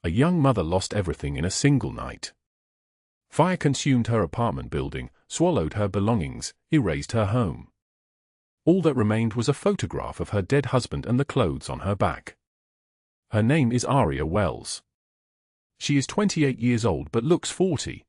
A young mother lost everything in a single night. Fire consumed her apartment building, swallowed her belongings, erased her home. All that remained was a photograph of her dead husband and the clothes on her back. Her name is Aria Wells. She is 28 years old but looks 40.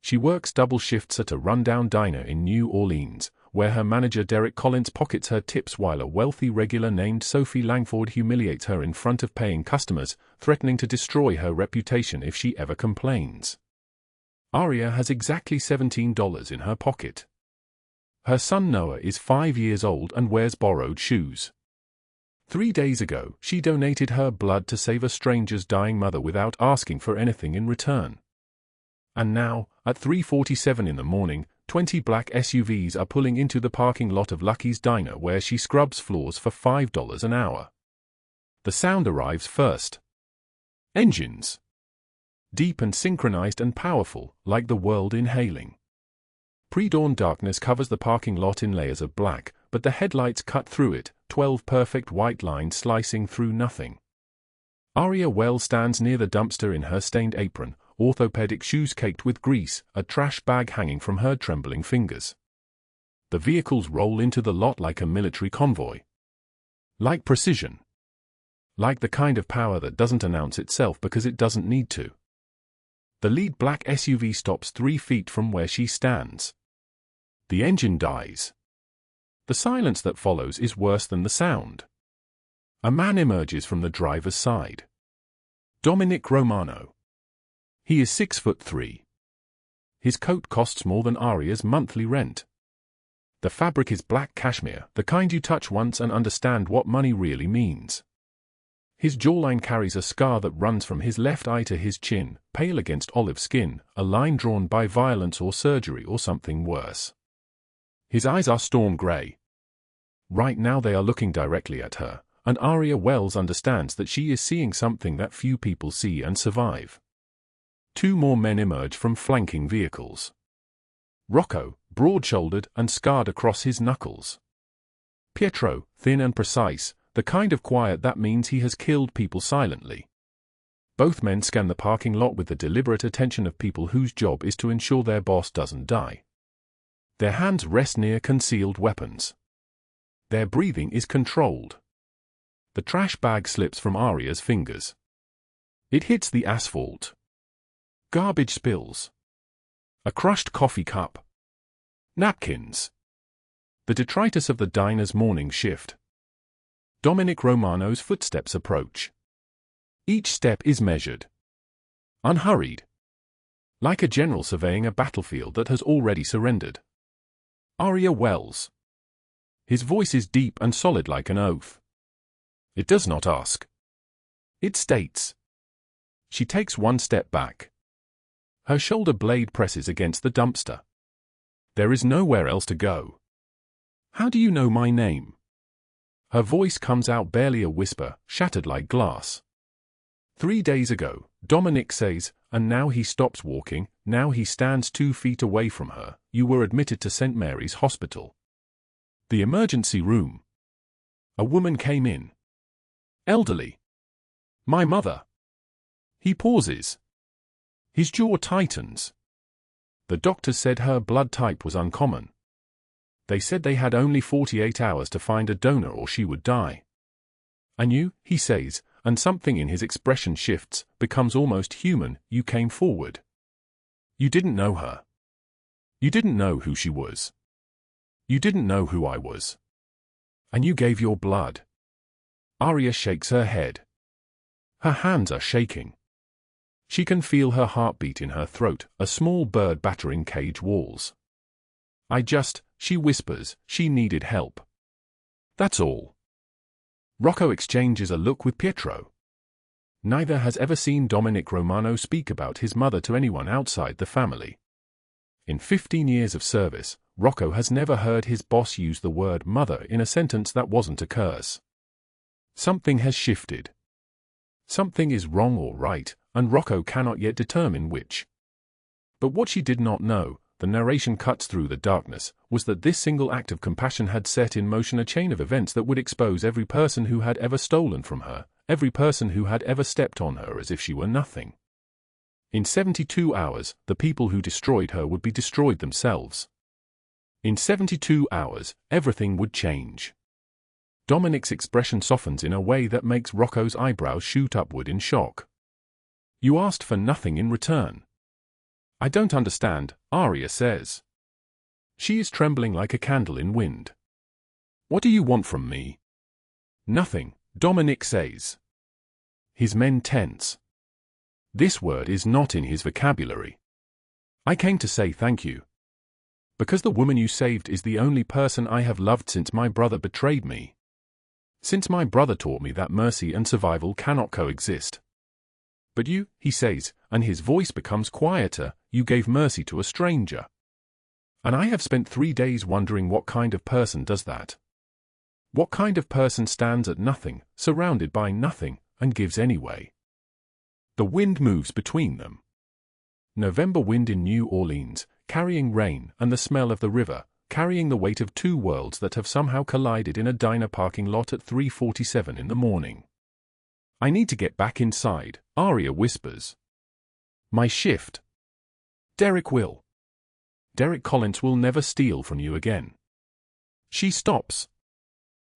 She works double shifts at a rundown diner in New Orleans, where her manager Derek Collins pockets her tips while a wealthy regular named Sophie Langford humiliates her in front of paying customers, threatening to destroy her reputation if she ever complains. Aria has exactly $17 in her pocket. Her son Noah is 5 years old and wears borrowed shoes. 3 days ago, she donated her blood to save a stranger's dying mother without asking for anything in return. And now, at 3:47 in the morning, 20 black SUVs are pulling into the parking lot of Lucky's Diner where she scrubs floors for $5 an hour. The sound arrives first. Engines. Deep and synchronized and powerful, like the world inhaling. Pre-dawn darkness covers the parking lot in layers of black, but the headlights cut through it, 12 perfect white lines slicing through nothing. Aria Wells stands near the dumpster in her stained apron, orthopedic shoes caked with grease, a trash bag hanging from her trembling fingers. The vehicles roll into the lot like a military convoy. Like precision. Like the kind of power that doesn't announce itself because it doesn't need to. The lead black SUV stops 3 feet from where she stands. The engine dies. The silence that follows is worse than the sound. A man emerges from the driver's side. Dominic Romano. He is 6'3". His coat costs more than Aria's monthly rent. The fabric is black cashmere, the kind you touch once and understand what money really means. His jawline carries a scar that runs from his left eye to his chin, pale against olive skin, a line drawn by violence or surgery or something worse. His eyes are storm gray. Right now they are looking directly at her, and Aria Wells understands that she is seeing something that few people see and survive. 2 more men emerge from flanking vehicles. Rocco, broad-shouldered and scarred across his knuckles. Pietro, thin and precise, the kind of quiet that means he has killed people silently. Both men scan the parking lot with the deliberate attention of people whose job is to ensure their boss doesn't die. Their hands rest near concealed weapons. Their breathing is controlled. The trash bag slips from Aria's fingers. It hits the asphalt. Garbage spills. A crushed coffee cup. Napkins. The detritus of the diner's morning shift. Dominic Romano's footsteps approach. Each step is measured. Unhurried. Like a general surveying a battlefield that has already surrendered. Aria Wells. His voice is deep and solid like an oath. It does not ask. It states. She takes 1 step back. Her shoulder blade presses against the dumpster. There is nowhere else to go. How do you know my name? Her voice comes out barely a whisper, shattered like glass. 3 days ago, Dominic says, and now he stops walking, now he stands 2 feet away from her, you were admitted to St. Mary's Hospital. The emergency room. A woman came in. Elderly. My mother. He pauses. His jaw tightens. The doctors said her blood type was uncommon. They said they had only 48 hours to find a donor or she would die. I knew, he says, and something in his expression shifts, becomes almost human. You came forward. You didn't know her. You didn't know who she was. You didn't know who I was. And you gave your blood. Aria shakes her head. Her hands are shaking. She can feel her heartbeat in her throat, a small bird battering cage walls. She whispers, she needed help. That's all. Rocco exchanges a look with Pietro. Neither has ever seen Dominic Romano speak about his mother to anyone outside the family. In 15 years of service, Rocco has never heard his boss use the word mother in a sentence that wasn't a curse. Something has shifted. Something is wrong or right, and Rocco cannot yet determine which. But what she did not know the narration cuts through the darkness, was that this single act of compassion had set in motion a chain of events that would expose every person who had ever stolen from her, every person who had ever stepped on her as if she were nothing. In 72 hours, the people who destroyed her would be destroyed themselves. In 72 hours, everything would change. Dominic's expression softens in a way that makes Rocco's eyebrows shoot upward in shock. You asked for nothing in return. I don't understand, Aria says. She is trembling like a candle in wind. What do you want from me? Nothing, Dominic says. His men tense. This word is not in his vocabulary. I came to say thank you. Because the woman you saved is the only person I have loved since my brother betrayed me. Since my brother taught me that mercy and survival cannot coexist. But you, he says, and his voice becomes quieter, you gave mercy to a stranger. And I have spent 3 days wondering what kind of person does that. What kind of person stands at nothing, surrounded by nothing, and gives anyway? The wind moves between them. November wind in New Orleans, carrying rain and the smell of the river, carrying the weight of 2 worlds that have somehow collided in a diner parking lot at 3:47 in the morning. I need to get back inside, Aria whispers. My shift. Derek will. Derek Collins will never steal from you again. She stops.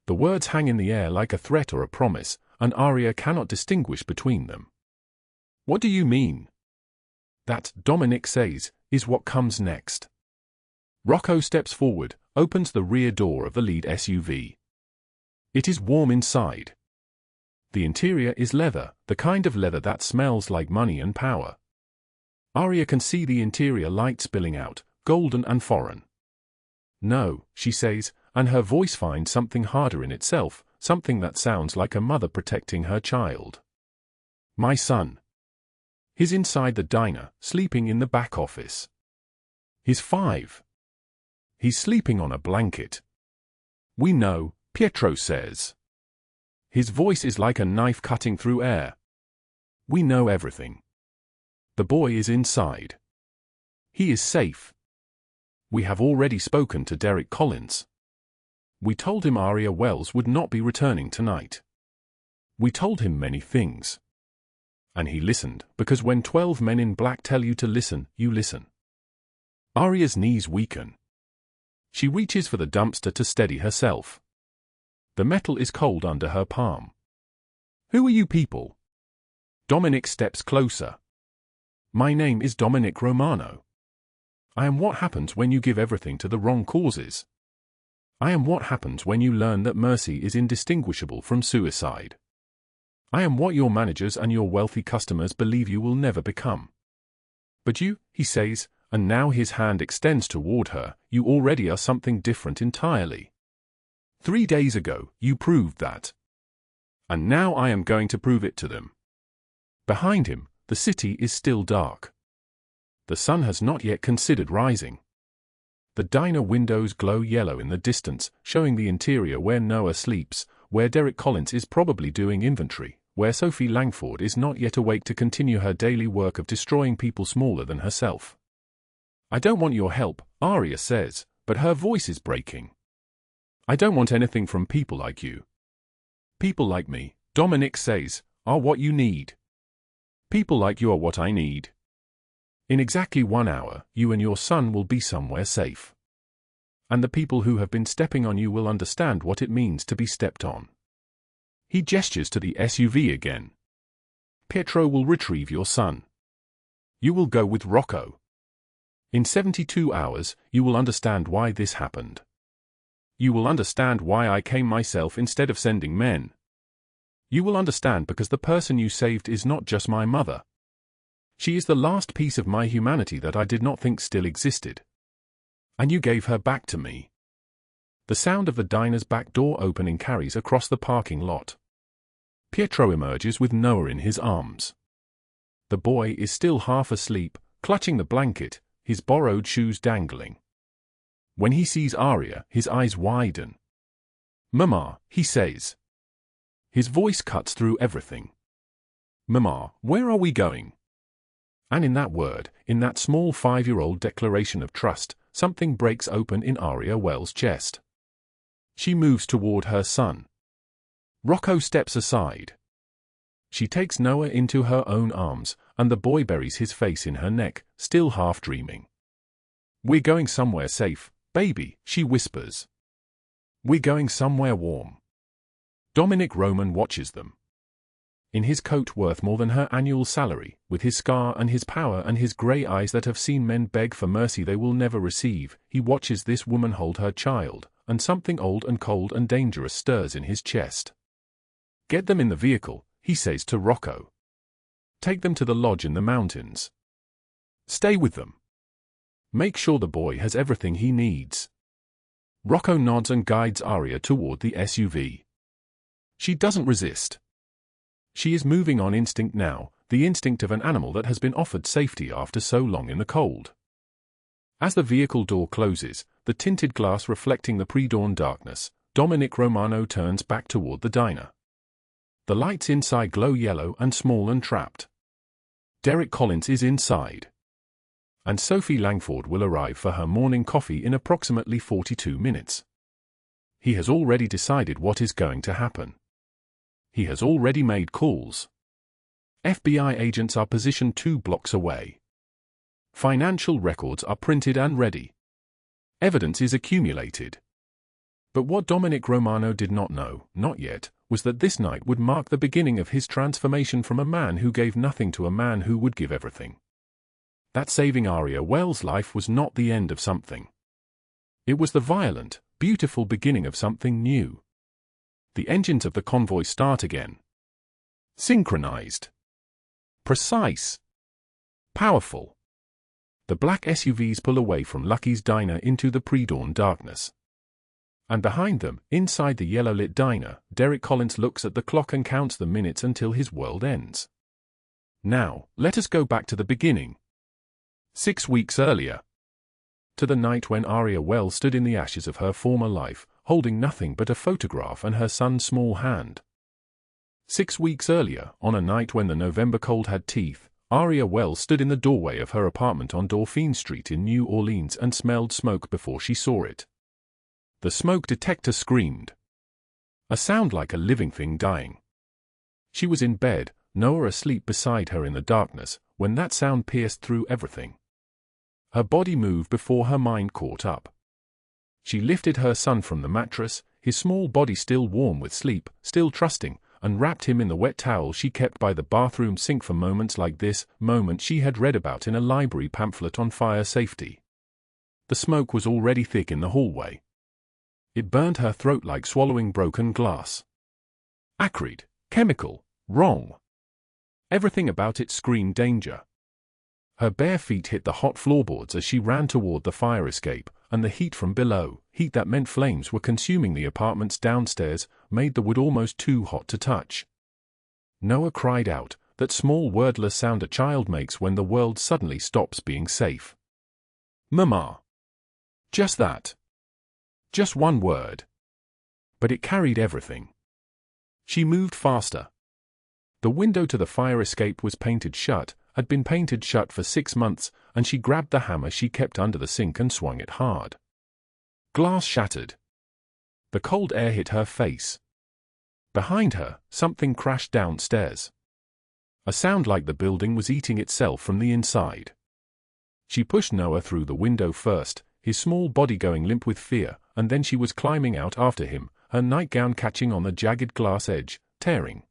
The words hang in the air like a threat or a promise, and Aria cannot distinguish between them. What do you mean? That, Dominic says, is what comes next. Rocco steps forward, opens the rear door of the lead SUV. It is warm inside. The interior is leather, the kind of leather that smells like money and power. Aria can see the interior light spilling out, golden and foreign. No, she says, and her voice finds something harder in itself, something that sounds like a mother protecting her child. My son. He's inside the diner, sleeping in the back office. He's 5. He's sleeping on a blanket. We know, Pietro says. His voice is like a knife cutting through air. We know everything. The boy is inside. He is safe. We have already spoken to Derek Collins. We told him Aria Wells would not be returning tonight. We told him many things. And he listened, because when 12 men in black tell you to listen, you listen. Aria's knees weaken. She reaches for the dumpster to steady herself. The metal is cold under her palm. Who are you people? Dominic steps closer. My name is Dominic Romano. I am what happens when you give everything to the wrong causes. I am what happens when you learn that mercy is indistinguishable from suicide. I am what your managers and your wealthy customers believe you will never become. But you, he says, and now his hand extends toward her, you already are something different entirely. 3 days ago, you proved that. And now I am going to prove it to them. Behind him, the city is still dark. The sun has not yet considered rising. The diner windows glow yellow in the distance, showing the interior where Noah sleeps, where Derek Collins is probably doing inventory, where Sophie Langford is not yet awake to continue her daily work of destroying people smaller than herself. I don't want your help, Aria says, but her voice is breaking. I don't want anything from people like you. People like me, Dominic says, are what you need. People like you are what I need. In exactly 1 hour, you and your son will be somewhere safe. And the people who have been stepping on you will understand what it means to be stepped on. He gestures to the SUV again. Pietro will retrieve your son. You will go with Rocco. In 72 hours, you will understand why this happened. You will understand why I came myself instead of sending men. You will understand because the person you saved is not just my mother. She is the last piece of my humanity that I did not think still existed. And you gave her back to me. The sound of the diner's back door opening carries across the parking lot. Pietro emerges with Noah in his arms. The boy is still half asleep, clutching the blanket, his borrowed shoes dangling. When he sees Aria, his eyes widen. Mama, he says. His voice cuts through everything. Mama, where are we going? And in that word, in that small 5-year-old declaration of trust, something breaks open in Aria Wells' chest. She moves toward her son. Rocco steps aside. She takes Noah into her own arms, and the boy buries his face in her neck, still half dreaming. "We're going somewhere safe, baby," she whispers. "We're going somewhere warm." Dominic Roman watches them. In his coat worth more than her annual salary, with his scar and his power and his grey eyes that have seen men beg for mercy they will never receive, he watches this woman hold her child, and something old and cold and dangerous stirs in his chest. "Get them in the vehicle," he says to Rocco. "Take them to the lodge in the mountains. Stay with them. Make sure the boy has everything he needs." Rocco nods and guides Aria toward the SUV. She doesn't resist. She is moving on instinct now, the instinct of an animal that has been offered safety after so long in the cold. As the vehicle door closes, the tinted glass reflecting the pre-dawn darkness, Dominic Romano turns back toward the diner. The lights inside glow yellow and small and trapped. Derek Collins is inside. And Sophie Langford will arrive for her morning coffee in approximately 42 minutes. He has already decided what is going to happen. He has already made calls. FBI agents are positioned 2 blocks away. Financial records are printed and ready. Evidence is accumulated. But what Dominic Romano did not know, not yet, was that this night would mark the beginning of his transformation from a man who gave nothing to a man who would give everything. That saving Aria Wells' life was not the end of something. It was the violent, beautiful beginning of something new. The engines of the convoy start again. Synchronized. Precise. Powerful. The black SUVs pull away from Lucky's diner into the pre-dawn darkness. And behind them, inside the yellow-lit diner, Derek Collins looks at the clock and counts the minutes until his world ends. Now, let us go back to the beginning. 6 weeks earlier. To the night when Aria Wells stood in the ashes of her former life, holding nothing but a photograph and her son's small hand. 6 weeks earlier, on a night when the November cold had teeth, Aria Wells stood in the doorway of her apartment on Dauphine Street in New Orleans and smelled smoke before she saw it. The smoke detector screamed. A sound like a living thing dying. She was in bed, Noah asleep beside her in the darkness, when that sound pierced through everything. Her body moved before her mind caught up. She lifted her son from the mattress, his small body still warm with sleep, still trusting, and wrapped him in the wet towel she kept by the bathroom sink for moments like this, moments she had read about in a library pamphlet on fire safety. The smoke was already thick in the hallway. It burned her throat like swallowing broken glass. Acrid, chemical, wrong. Everything about it screamed danger. Her bare feet hit the hot floorboards as she ran toward the fire escape, and the heat from below, heat that meant flames were consuming the apartments downstairs, made the wood almost too hot to touch. Noah cried out, that small wordless sound a child makes when the world suddenly stops being safe. Mama. Just that. Just one word. But it carried everything. She moved faster. The window to the fire escape was painted shut, had been painted shut for 6 months, and she grabbed the hammer she kept under the sink and swung it hard. Glass shattered. The cold air hit her face. Behind her, something crashed downstairs. A sound like the building was eating itself from the inside. She pushed Noah through the window first, his small body going limp with fear, and then she was climbing out after him, her nightgown catching on the jagged glass edge, tearing.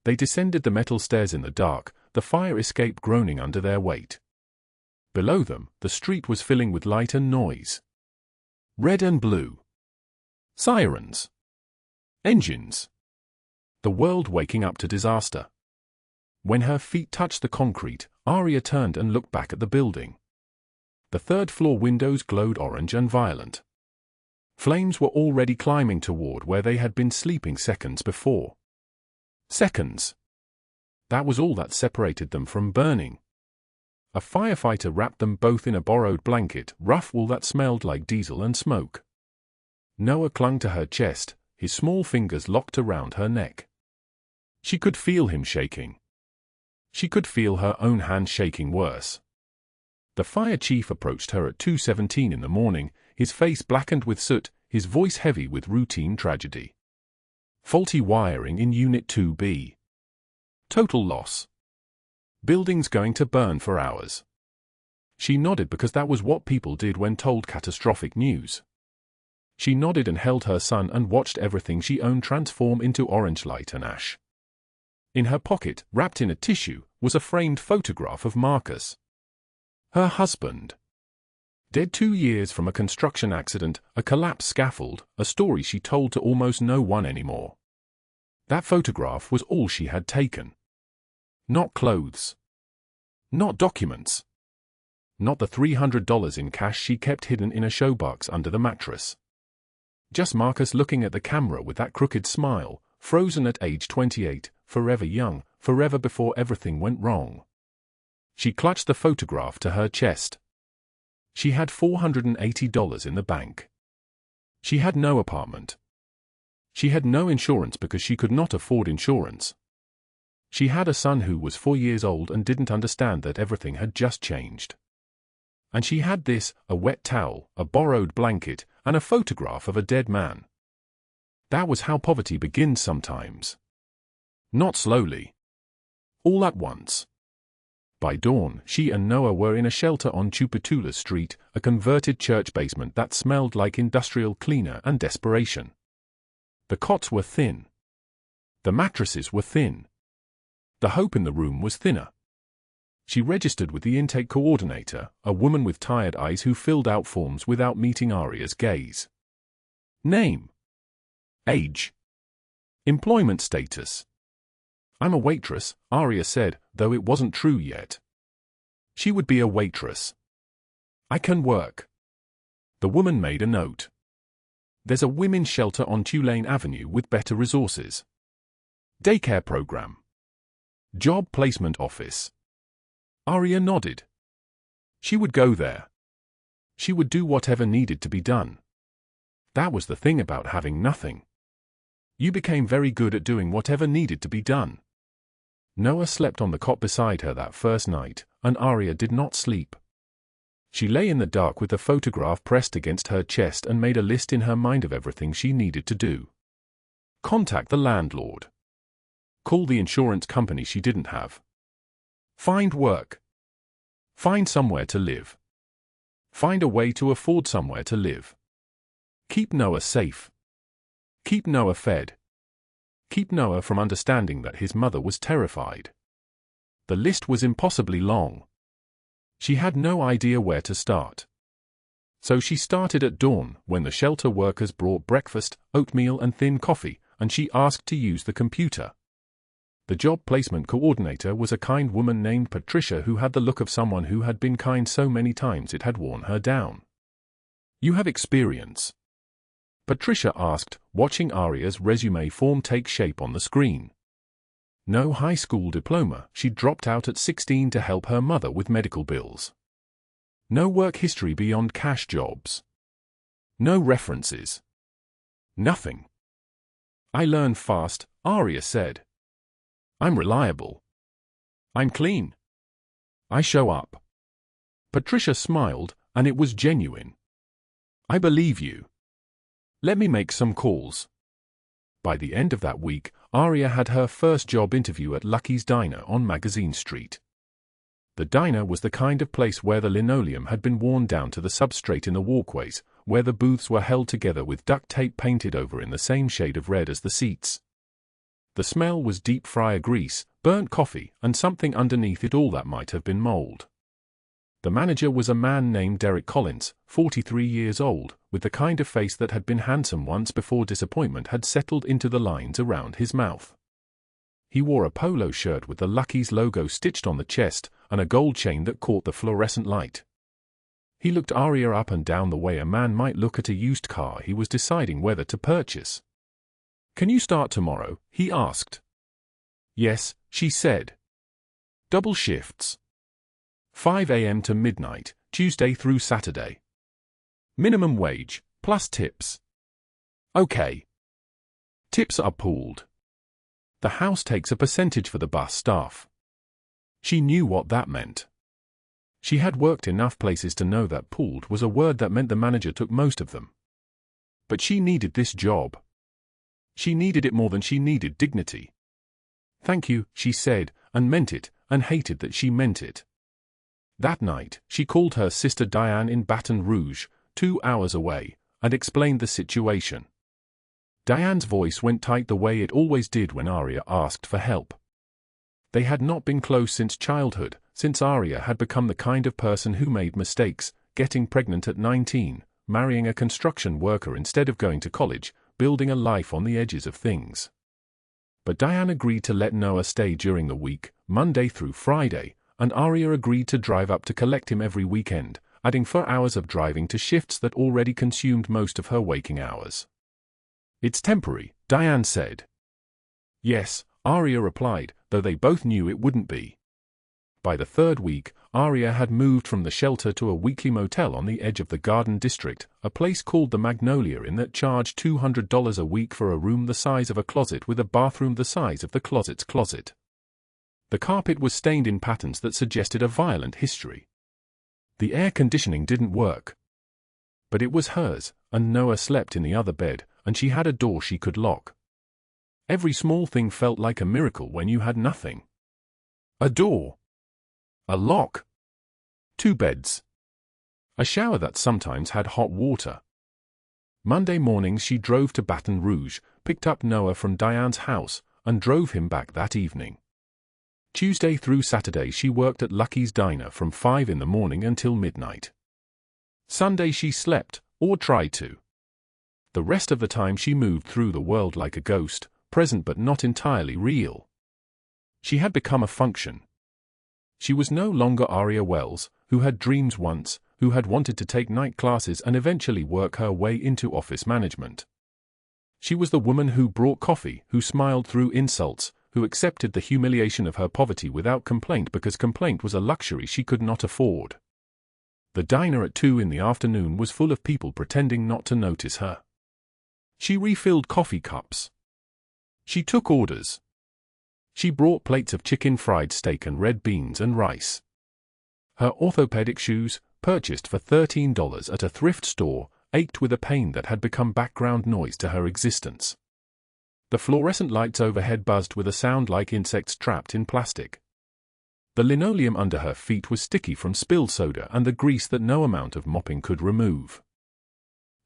They descended the metal stairs in the dark, the fire escape groaning under their weight. Below them, the street was filling with light and noise. Red and blue. Sirens. Engines. The world waking up to disaster. When her feet touched the concrete, Aria turned and looked back at the building. The third-floor windows glowed orange and violent. Flames were already climbing toward where they had been sleeping seconds before. Seconds. That was all that separated them from burning. A firefighter wrapped them both in a borrowed blanket, rough wool that smelled like diesel and smoke. Noah clung to her chest, his small fingers locked around her neck. She could feel him shaking. She could feel her own hand shaking worse. The fire chief approached her at 2:17 in the morning, his face blackened with soot, his voice heavy with routine tragedy. Faulty wiring in Unit 2B. Total loss. Buildings going to burn for hours. She nodded because that was what people did when told catastrophic news. She nodded and held her son and watched everything she owned transform into orange light and ash. In her pocket, wrapped in a tissue, was a framed photograph of Marcus. Her husband. Dead 2 years from a construction accident, a collapsed scaffold, a story she told to almost no one anymore. That photograph was all she had taken. Not clothes. Not documents. Not the $300 in cash she kept hidden in a showbox under the mattress. Just Marcus looking at the camera with that crooked smile, frozen at age 28, forever young, forever before everything went wrong. She clutched the photograph to her chest. She had $480 in the bank. She had no apartment. She had no insurance because she could not afford insurance. She had a son who was 4 years old and didn't understand that everything had just changed. And she had this, a wet towel, a borrowed blanket, and a photograph of a dead man. That was how poverty begins sometimes. Not slowly. All at once. By dawn, she and Noah were in a shelter on Tuputula Street, a converted church basement that smelled like industrial cleaner and desperation. The cots were thin. The mattresses were thin. The hope in the room was thinner. She registered with the intake coordinator, a woman with tired eyes who filled out forms without meeting Aria's gaze. Name. Age. Employment status. I'm a waitress, Aria said, though it wasn't true yet. She would be a waitress. I can work. The woman made a note. There's a women's shelter on Tulane Avenue with better resources. Daycare program. Job placement office. Aria nodded. She would go there. She would do whatever needed to be done. That was the thing about having nothing. You became very good at doing whatever needed to be done. Noah slept on the cot beside her that first night, and Aria did not sleep. She lay in the dark with the photograph pressed against her chest and made a list in her mind of everything she needed to do. Contact the landlord. Call the insurance company she didn't have. Find work. Find somewhere to live. Find a way to afford somewhere to live. Keep Noah safe. Keep Noah fed. Keep Noah from understanding that his mother was terrified. The list was impossibly long. She had no idea where to start. So she started at dawn, when the shelter workers brought breakfast, oatmeal and thin coffee, and she asked to use the computer. The job placement coordinator was a kind woman named Patricia who had the look of someone who had been kind so many times it had worn her down. You have experience? Patricia asked, watching Aria's resume form take shape on the screen. No high school diploma, she dropped out at 16 to help her mother with medical bills. No work history beyond cash jobs. No references. Nothing. I learn fast, Aria said. I'm reliable. I'm clean. I show up. Patricia smiled, and it was genuine. I believe you. Let me make some calls. By the end of that week, Aria had her first job interview at Lucky's Diner on Magazine Street. The diner was the kind of place where the linoleum had been worn down to the substrate in the walkways, where the booths were held together with duct tape painted over in the same shade of red as the seats. The smell was deep fryer grease, burnt coffee, and something underneath it all that might have been mold. The manager was a man named Derek Collins, 43 years old, with the kind of face that had been handsome once before disappointment had settled into the lines around his mouth. He wore a polo shirt with the Lucky's logo stitched on the chest, and a gold chain that caught the fluorescent light. He looked Aria up and down the way a man might look at a used car he was deciding whether to purchase. Can you start tomorrow? He asked. Yes, she said. Double shifts. 5 a.m. to midnight, Tuesday through Saturday. Minimum wage, plus tips. Okay. Tips are pooled. The house takes a percentage for the bus staff. She knew what that meant. She had worked enough places to know that pulled was a word that meant the manager took most of them. But she needed this job. She needed it more than she needed dignity. "Thank you," she said, and meant it, and hated that she meant it. That night, she called her sister Diane in Baton Rouge, 2 hours away, and explained the situation. Diane's voice went tight the way it always did when Aria asked for help. They had not been close since childhood, since Aria had become the kind of person who made mistakes, getting pregnant at 19, marrying a construction worker instead of going to college, building a life on the edges of things. But Diane agreed to let Noah stay during the week, Monday through Friday, and Aria agreed to drive up to collect him every weekend, adding 4 hours of driving to shifts that already consumed most of her waking hours. "It's temporary," Diane said. "Yes," Aria replied, though they both knew it wouldn't be. By the 3rd week, Aria had moved from the shelter to a weekly motel on the edge of the Garden District, a place called the Magnolia Inn that charged $200 a week for a room the size of a closet with a bathroom the size of the closet's closet. The carpet was stained in patterns that suggested a violent history. The air conditioning didn't work. But it was hers, and Noah slept in the other bed, and she had a door she could lock. Every small thing felt like a miracle when you had nothing. A door. A lock. 2 beds. A shower that sometimes had hot water. Monday mornings she drove to Baton Rouge, picked up Noah from Diane's house, and drove him back that evening. Tuesday through Saturday she worked at Lucky's Diner from 5 in the morning until midnight. Sunday she slept, or tried to. The rest of the time she moved through the world like a ghost, present but not entirely real. She had become a function. She was no longer Aria Wells, who had dreams once, who had wanted to take night classes and eventually work her way into office management. She was the woman who brought coffee, who smiled through insults, who accepted the humiliation of her poverty without complaint because complaint was a luxury she could not afford. The diner at 2 in the afternoon was full of people pretending not to notice her. She refilled coffee cups. She took orders. She brought plates of chicken fried steak and red beans and rice. Her orthopedic shoes, purchased for $13 at a thrift store, ached with a pain that had become background noise to her existence. The fluorescent lights overhead buzzed with a sound like insects trapped in plastic. The linoleum under her feet was sticky from spilled soda and the grease that no amount of mopping could remove.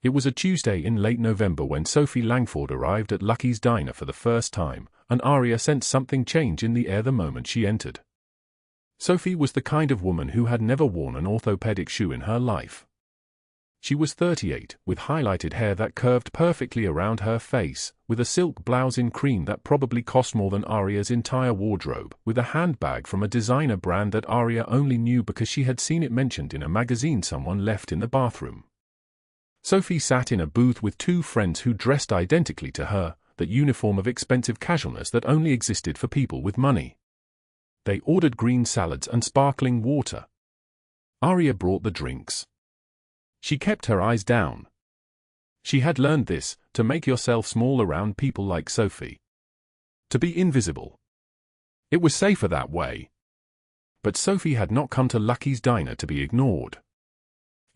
It was a Tuesday in late November when Sophie Langford arrived at Lucky's Diner for the first time, and Aria sensed something change in the air the moment she entered. Sophie was the kind of woman who had never worn an orthopedic shoe in her life. She was 38, with highlighted hair that curved perfectly around her face, with a silk blouse in cream that probably cost more than Aria's entire wardrobe, with a handbag from a designer brand that Aria only knew because she had seen it mentioned in a magazine someone left in the bathroom. Sophie sat in a booth with 2 friends who dressed identically to her, that uniform of expensive casualness that only existed for people with money. They ordered green salads and sparkling water. Aria brought the drinks. She kept her eyes down. She had learned this, to make yourself small around people like Sophie. To be invisible. It was safer that way. But Sophie had not come to Lucky's Diner to be ignored.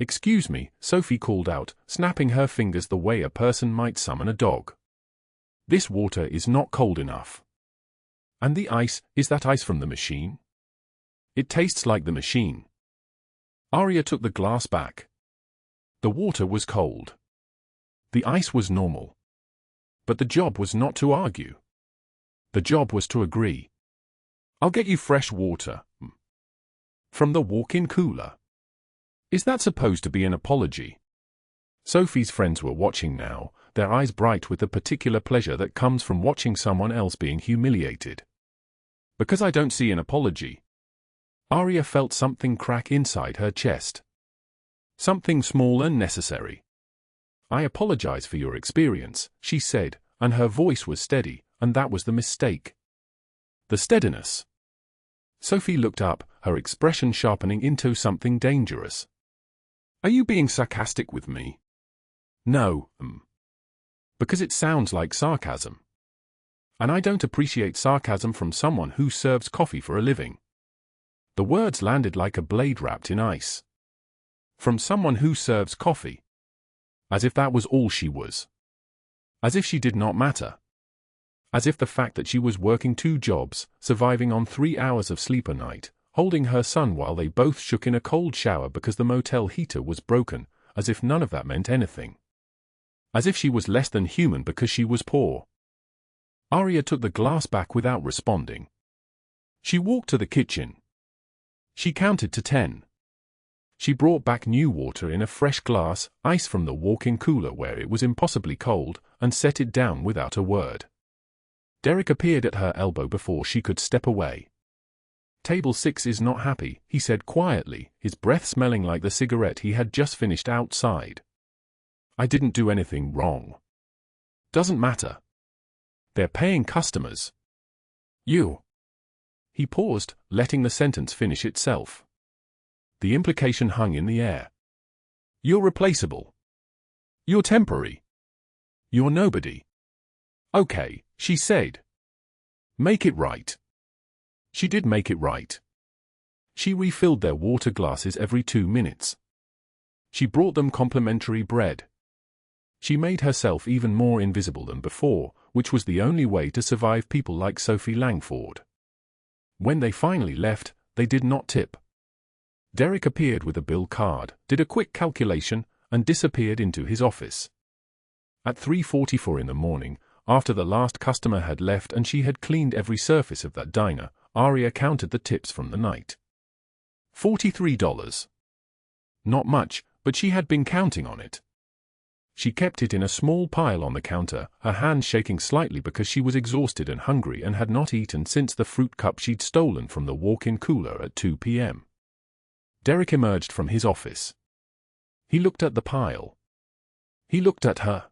"Excuse me," Sophie called out, snapping her fingers the way a person might summon a dog. "This water is not cold enough. And the ice, is that ice from the machine? It tastes like the machine." Aria took the glass back. The water was cold. The ice was normal. But the job was not to argue. The job was to agree. "I'll get you fresh water. From the walk-in cooler." Is that supposed to be an apology? Sophie's friends were watching now, their eyes bright with the particular pleasure that comes from watching someone else being humiliated. "Because I don't see an apology." Aria felt something crack inside her chest. Something small and necessary. "I apologize for your experience," she said, and her voice was steady, and that was the mistake. The steadiness. Sophie looked up, her expression sharpening into something dangerous. "Are you being sarcastic with me?" "No, because it sounds like sarcasm. And I don't appreciate sarcasm from someone who serves coffee for a living." The words landed like a blade wrapped in ice. From someone who serves coffee. As if that was all she was. As if she did not matter. As if the fact that she was working 2 jobs, surviving on 3 hours of sleep a night, holding her son while they both shook in a cold shower because the motel heater was broken, as if none of that meant anything. As if she was less than human because she was poor. Aria took the glass back without responding. She walked to the kitchen. She counted to 10. She brought back new water in a fresh glass, ice from the walk-in cooler where it was impossibly cold, and set it down without a word. Derek appeared at her elbow before she could step away. "Table 6 is not happy," he said quietly, his breath smelling like the cigarette he had just finished outside. "I didn't do anything wrong. Doesn't matter. They're paying customers. You." He paused, letting the sentence finish itself. The implication hung in the air. "You're replaceable. You're temporary. You're nobody." "Okay," she said. "Make it right." She did make it right. She refilled their water glasses every 2 minutes. She brought them complimentary bread. She made herself even more invisible than before, which was the only way to survive people like Sophie Langford. When they finally left, they did not tip. Derek appeared with a bill card, did a quick calculation, and disappeared into his office. At 3:44 in the morning, after the last customer had left and she had cleaned every surface of that diner, Aria counted the tips from the night. $43. Not much, but she had been counting on it. She kept it in a small pile on the counter, her hands shaking slightly because she was exhausted and hungry and had not eaten since the fruit cup she'd stolen from the walk-in cooler at 2 p.m. Derek emerged from his office. He looked at the pile. He looked at her.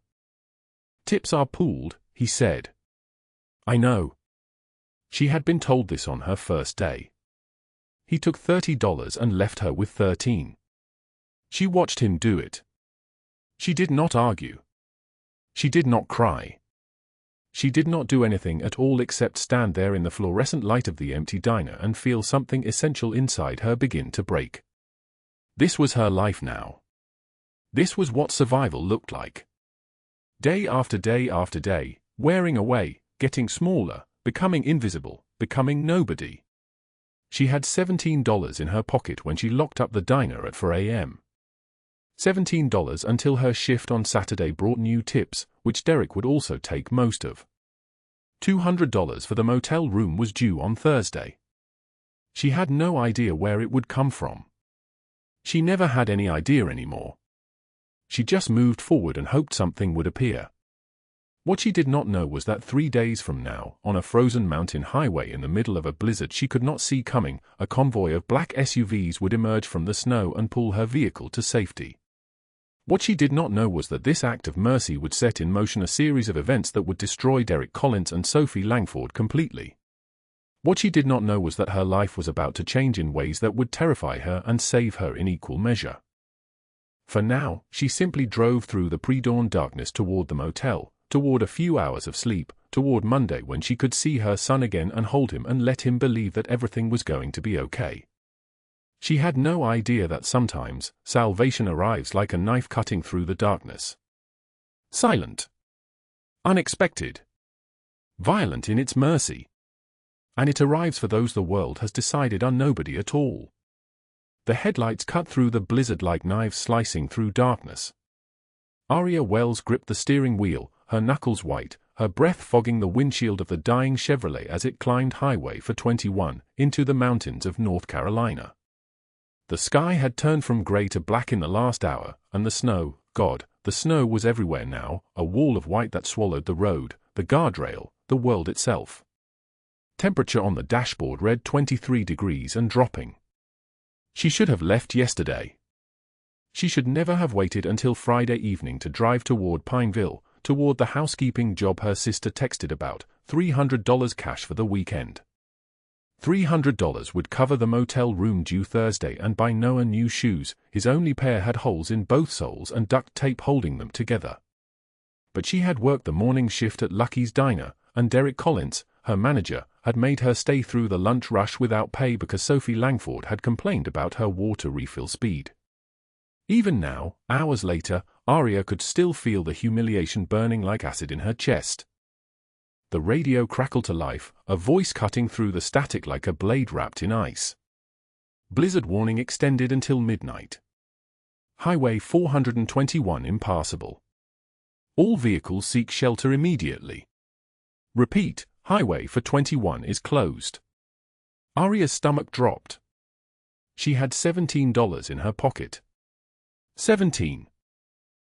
"Tips are pooled," he said. "I know." She had been told this on her first day. He took $30 and left her with 13. She watched him do it. She did not argue. She did not cry. She did not do anything at all except stand there in the fluorescent light of the empty diner and feel something essential inside her begin to break. This was her life now. This was what survival looked like. Day after day after day, wearing away, getting smaller, becoming invisible, becoming nobody. She had $17 in her pocket when she locked up the diner at 4 a.m. $17 until her shift on Saturday brought new tips, which Derek would also take most of. $200 for the motel room was due on Thursday. She had no idea where it would come from. She never had any idea anymore. She just moved forward and hoped something would appear. What she did not know was that 3 days from now, on a frozen mountain highway in the middle of a blizzard she could not see coming, a convoy of black SUVs would emerge from the snow and pull her vehicle to safety. What she did not know was that this act of mercy would set in motion a series of events that would destroy Derek Collins and Sophie Langford completely. What she did not know was that her life was about to change in ways that would terrify her and save her in equal measure. For now, she simply drove through the pre-dawn darkness toward the motel, toward a few hours of sleep, toward Monday when she could see her son again and hold him and let him believe that everything was going to be okay. She had no idea that sometimes, salvation arrives like a knife cutting through the darkness. Silent. Unexpected. Violent in its mercy. And it arrives for those the world has decided are nobody at all. The headlights cut through the blizzard like knives slicing through darkness. Aria Wells gripped the steering wheel, her knuckles white, her breath fogging the windshield of the dying Chevrolet as it climbed Highway 421 into the mountains of North Carolina. The sky had turned from gray to black in the last hour, and the snow, God, the snow was everywhere now, a wall of white that swallowed the road, the guardrail, the world itself. Temperature on the dashboard read 23 degrees and dropping. She should have left yesterday. She should never have waited until Friday evening to drive toward Pineville, toward the housekeeping job her sister texted about, $300 cash for the weekend. $300 would cover the motel room due Thursday and buy Noah new shoes, his only pair had holes in both soles and duct tape holding them together. But she had worked the morning shift at Lucky's Diner, and Derek Collins, her manager, had made her stay through the lunch rush without pay because Sophie Langford had complained about her water refill speed. Even now, hours later, Aria could still feel the humiliation burning like acid in her chest. The radio crackled to life, a voice cutting through the static like a blade wrapped in ice. Blizzard warning extended until midnight. Highway 421 impassable. All vehicles seek shelter immediately. Repeat, Highway 421 is closed. Aria's stomach dropped. She had $17 in her pocket. 17.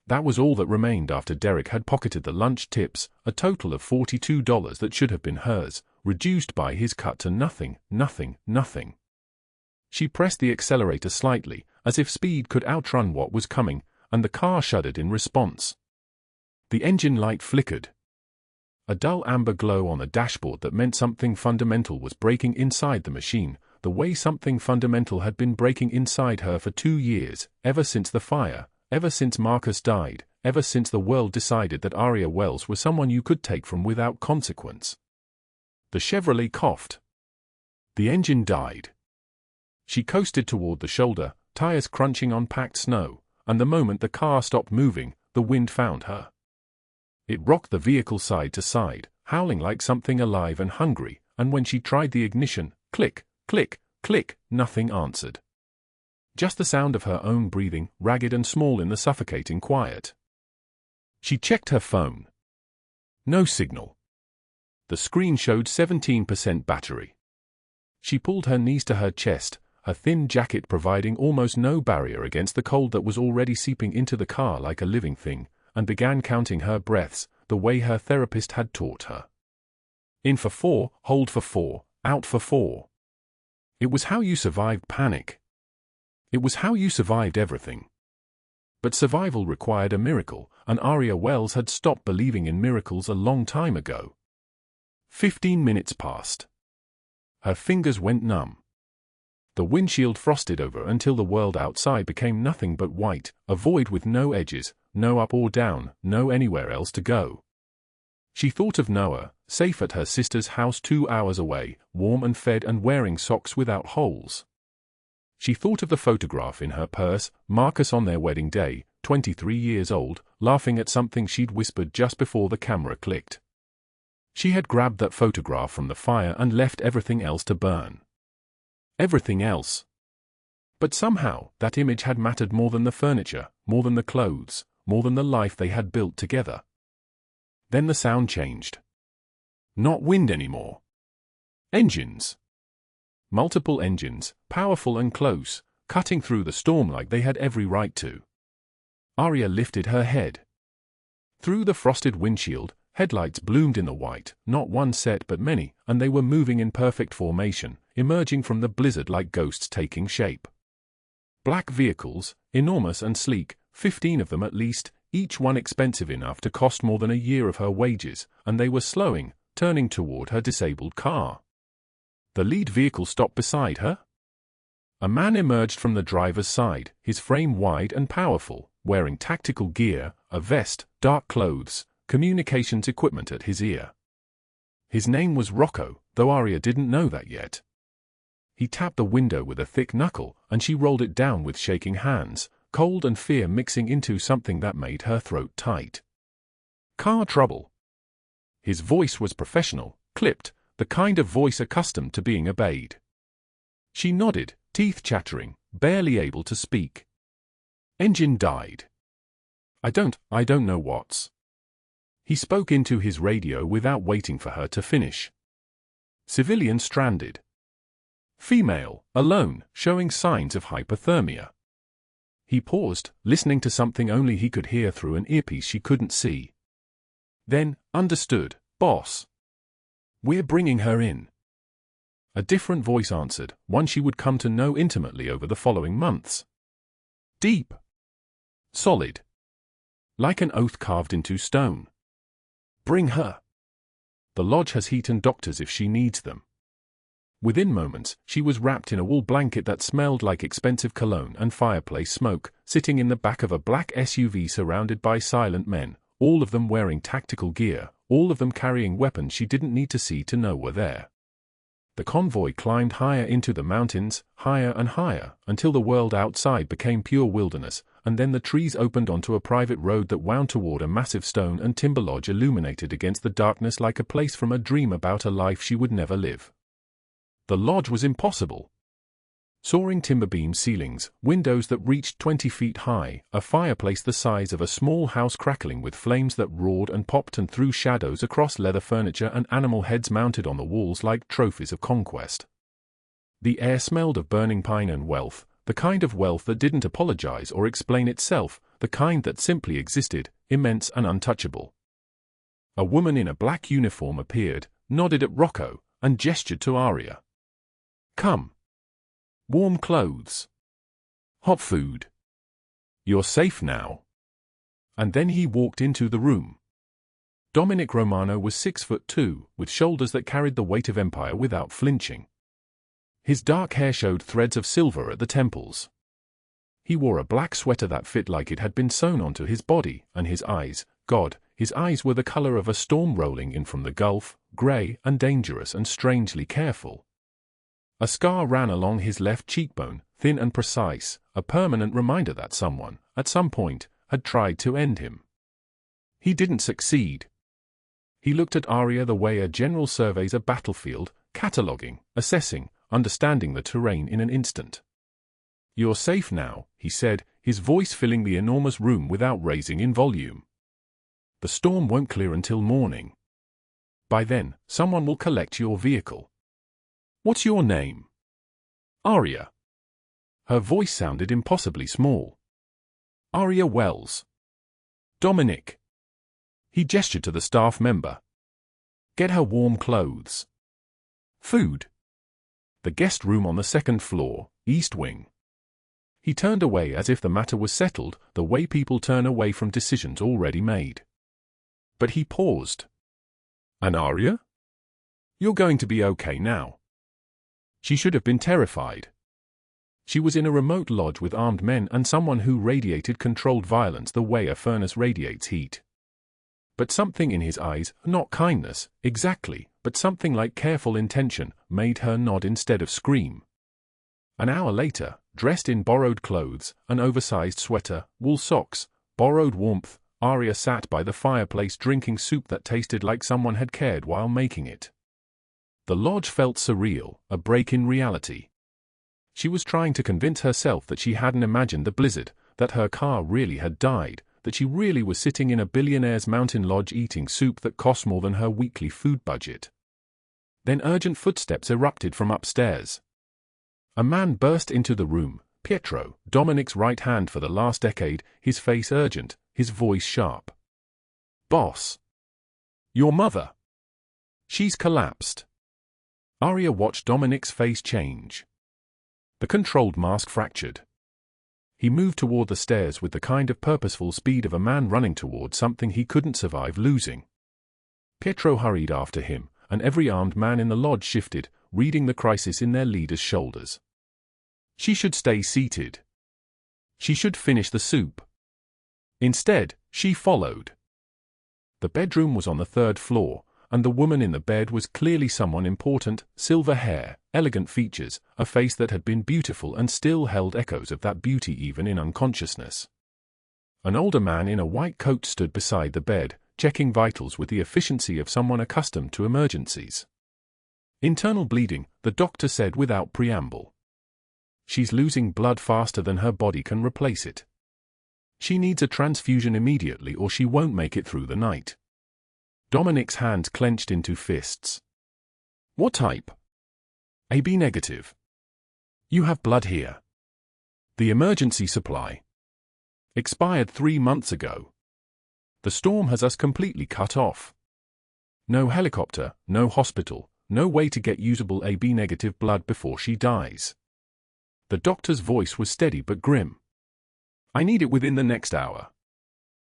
That was all that remained after Derek had pocketed the lunch tips, a total of $42 that should have been hers, reduced by his cut to nothing, nothing, nothing. She pressed the accelerator slightly, as if speed could outrun what was coming, and the car shuddered in response. The engine light flickered. A dull amber glow on the dashboard that meant something fundamental was breaking inside the machine, the way something fundamental had been breaking inside her for 2 years, ever since the fire, ever since Marcus died, ever since the world decided that Aria Wells was someone you could take from without consequence. The Chevrolet coughed. The engine died. She coasted toward the shoulder, tires crunching on packed snow, and the moment the car stopped moving, the wind found her. It rocked the vehicle side to side, howling like something alive and hungry, and when she tried the ignition, click, click, click, nothing answered. Just the sound of her own breathing, ragged and small in the suffocating quiet. She checked her phone. No signal. The screen showed 17% battery. She pulled her knees to her chest, her thin jacket providing almost no barrier against the cold that was already seeping into the car like a living thing, and began counting her breaths, the way her therapist had taught her. In for 4, hold for 4, out for 4. It was how you survived panic. It was how you survived everything. But survival required a miracle, and Aria Wells had stopped believing in miracles a long time ago. 15 minutes passed. Her fingers went numb. The windshield frosted over until the world outside became nothing but white, a void with no edges, no up or down, no anywhere else to go. She thought of Noah, safe at her sister's house 2 hours away, warm and fed and wearing socks without holes. She thought of the photograph in her purse, Marcus on their wedding day, 23 years old, laughing at something she'd whispered just before the camera clicked. She had grabbed that photograph from the fire and left everything else to burn. Everything else. But somehow, that image had mattered more than the furniture, more than the clothes, more than the life they had built together. Then the sound changed. Not wind anymore. Engines. Multiple engines, powerful and close, cutting through the storm like they had every right to. Aria lifted her head. Through the frosted windshield, headlights bloomed in the white, not one set but many, and they were moving in perfect formation, emerging from the blizzard like ghosts taking shape. Black vehicles, enormous and sleek, 15 of them at least, each one expensive enough to cost more than a year of her wages, and they were slowing, turning toward her disabled car. The lead vehicle stopped beside her. A man emerged from the driver's side, his frame wide and powerful, wearing tactical gear, a vest, dark clothes, communications equipment at his ear. His name was Rocco, though Aria didn't know that yet. He tapped the window with a thick knuckle, and she rolled it down with shaking hands, cold and fear mixing into something that made her throat tight. Car trouble. His voice was professional, clipped, the kind of voice accustomed to being obeyed. She nodded, teeth chattering, barely able to speak. Engine died. I don't know what's. He spoke into his radio without waiting for her to finish. Civilian stranded. Female, alone, showing signs of hypothermia. He paused, listening to something only he could hear through an earpiece she couldn't see. Then, understood, boss. We're bringing her in. A different voice answered, one she would come to know intimately over the following months. Deep. Solid. Like an oath carved into stone. Bring her. The lodge has heat and doctors if she needs them. Within moments, she was wrapped in a wool blanket that smelled like expensive cologne and fireplace smoke, sitting in the back of a black SUV surrounded by silent men, all of them wearing tactical gear, all of them carrying weapons she didn't need to see to know were there. The convoy climbed higher into the mountains, higher and higher, until the world outside became pure wilderness, and then the trees opened onto a private road that wound toward a massive stone and timber lodge illuminated against the darkness like a place from a dream about a life she would never live. The lodge was impossible. Soaring timber beam ceilings, windows that reached 20 feet high, a fireplace the size of a small house crackling with flames that roared and popped and threw shadows across leather furniture and animal heads mounted on the walls like trophies of conquest. The air smelled of burning pine and wealth, the kind of wealth that didn't apologize or explain itself, the kind that simply existed, immense and untouchable. A woman in a black uniform appeared, nodded at Rocco, and gestured to Aria. "Come. Warm clothes. Hot food. You're safe now." And then he walked into the room. Dominic Romano was 6'2", with shoulders that carried the weight of empire without flinching. His dark hair showed threads of silver at the temples. He wore a black sweater that fit like it had been sewn onto his body, and his eyes, God, his eyes were the color of a storm rolling in from the Gulf, gray and dangerous and strangely careful. A scar ran along his left cheekbone, thin and precise, a permanent reminder that someone, at some point, had tried to end him. He didn't succeed. He looked at Aria the way a general surveys a battlefield, cataloging, assessing, understanding the terrain in an instant. "You're safe now," he said, his voice filling the enormous room without raising in volume. "The storm won't clear until morning. By then, someone will collect your vehicle. What's your name?" "Aria." Her voice sounded impossibly small. "Aria Wells." "Dominic." He gestured to the staff member. "Get her warm clothes. Food. The guest room on the second floor, East Wing." He turned away as if the matter was settled, the way people turn away from decisions already made. But he paused. "And Aria? You're going to be okay now." She should have been terrified. She was in a remote lodge with armed men and someone who radiated controlled violence the way a furnace radiates heat. But something in his eyes, not kindness, exactly, but something like careful intention, made her nod instead of scream. An hour later, dressed in borrowed clothes, an oversized sweater, wool socks, borrowed warmth, Aria sat by the fireplace drinking soup that tasted like someone had cared while making it. The lodge felt surreal, a break in reality. She was trying to convince herself that she hadn't imagined the blizzard, that her car really had died, that she really was sitting in a billionaire's mountain lodge eating soup that cost more than her weekly food budget. Then urgent footsteps erupted from upstairs. A man burst into the room, Pietro, Dominic's right hand for the last decade, his face urgent, his voice sharp. "Boss. Your mother. She's collapsed." Aria watched Dominic's face change. The controlled mask fractured. He moved toward the stairs with the kind of purposeful speed of a man running toward something he couldn't survive losing. Pietro hurried after him, and every armed man in the lodge shifted, reading the crisis in their leader's shoulders. She should stay seated. She should finish the soup. Instead, she followed. The bedroom was on the third floor, and the woman in the bed was clearly someone important, silver hair, elegant features, a face that had been beautiful and still held echoes of that beauty even in unconsciousness. An older man in a white coat stood beside the bed, checking vitals with the efficiency of someone accustomed to emergencies. "Internal bleeding," the doctor said without preamble. "She's losing blood faster than her body can replace it. She needs a transfusion immediately or she won't make it through the night." Dominic's hands clenched into fists. "What type?" "AB negative." "You have blood here." "The emergency supply." "Expired 3 months ago." "The storm has us completely cut off." "No helicopter, no hospital, no way to get usable AB negative blood before she dies." The doctor's voice was steady but grim. "I need it within the next hour."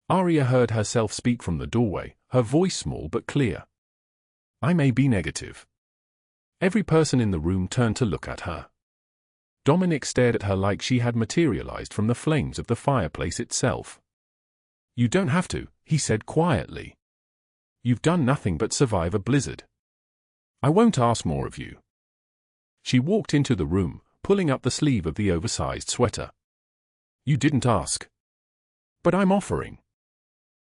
Aria heard herself speak from the doorway, her voice small but clear. "I'm AB negative." Every person in the room turned to look at her. Dominic stared at her like she had materialized from the flames of the fireplace itself. "You don't have to," he said quietly. "You've done nothing but survive a blizzard. I won't ask more of you. She walked into the room, pulling up the sleeve of the oversized sweater. "You didn't ask." "But I'm offering."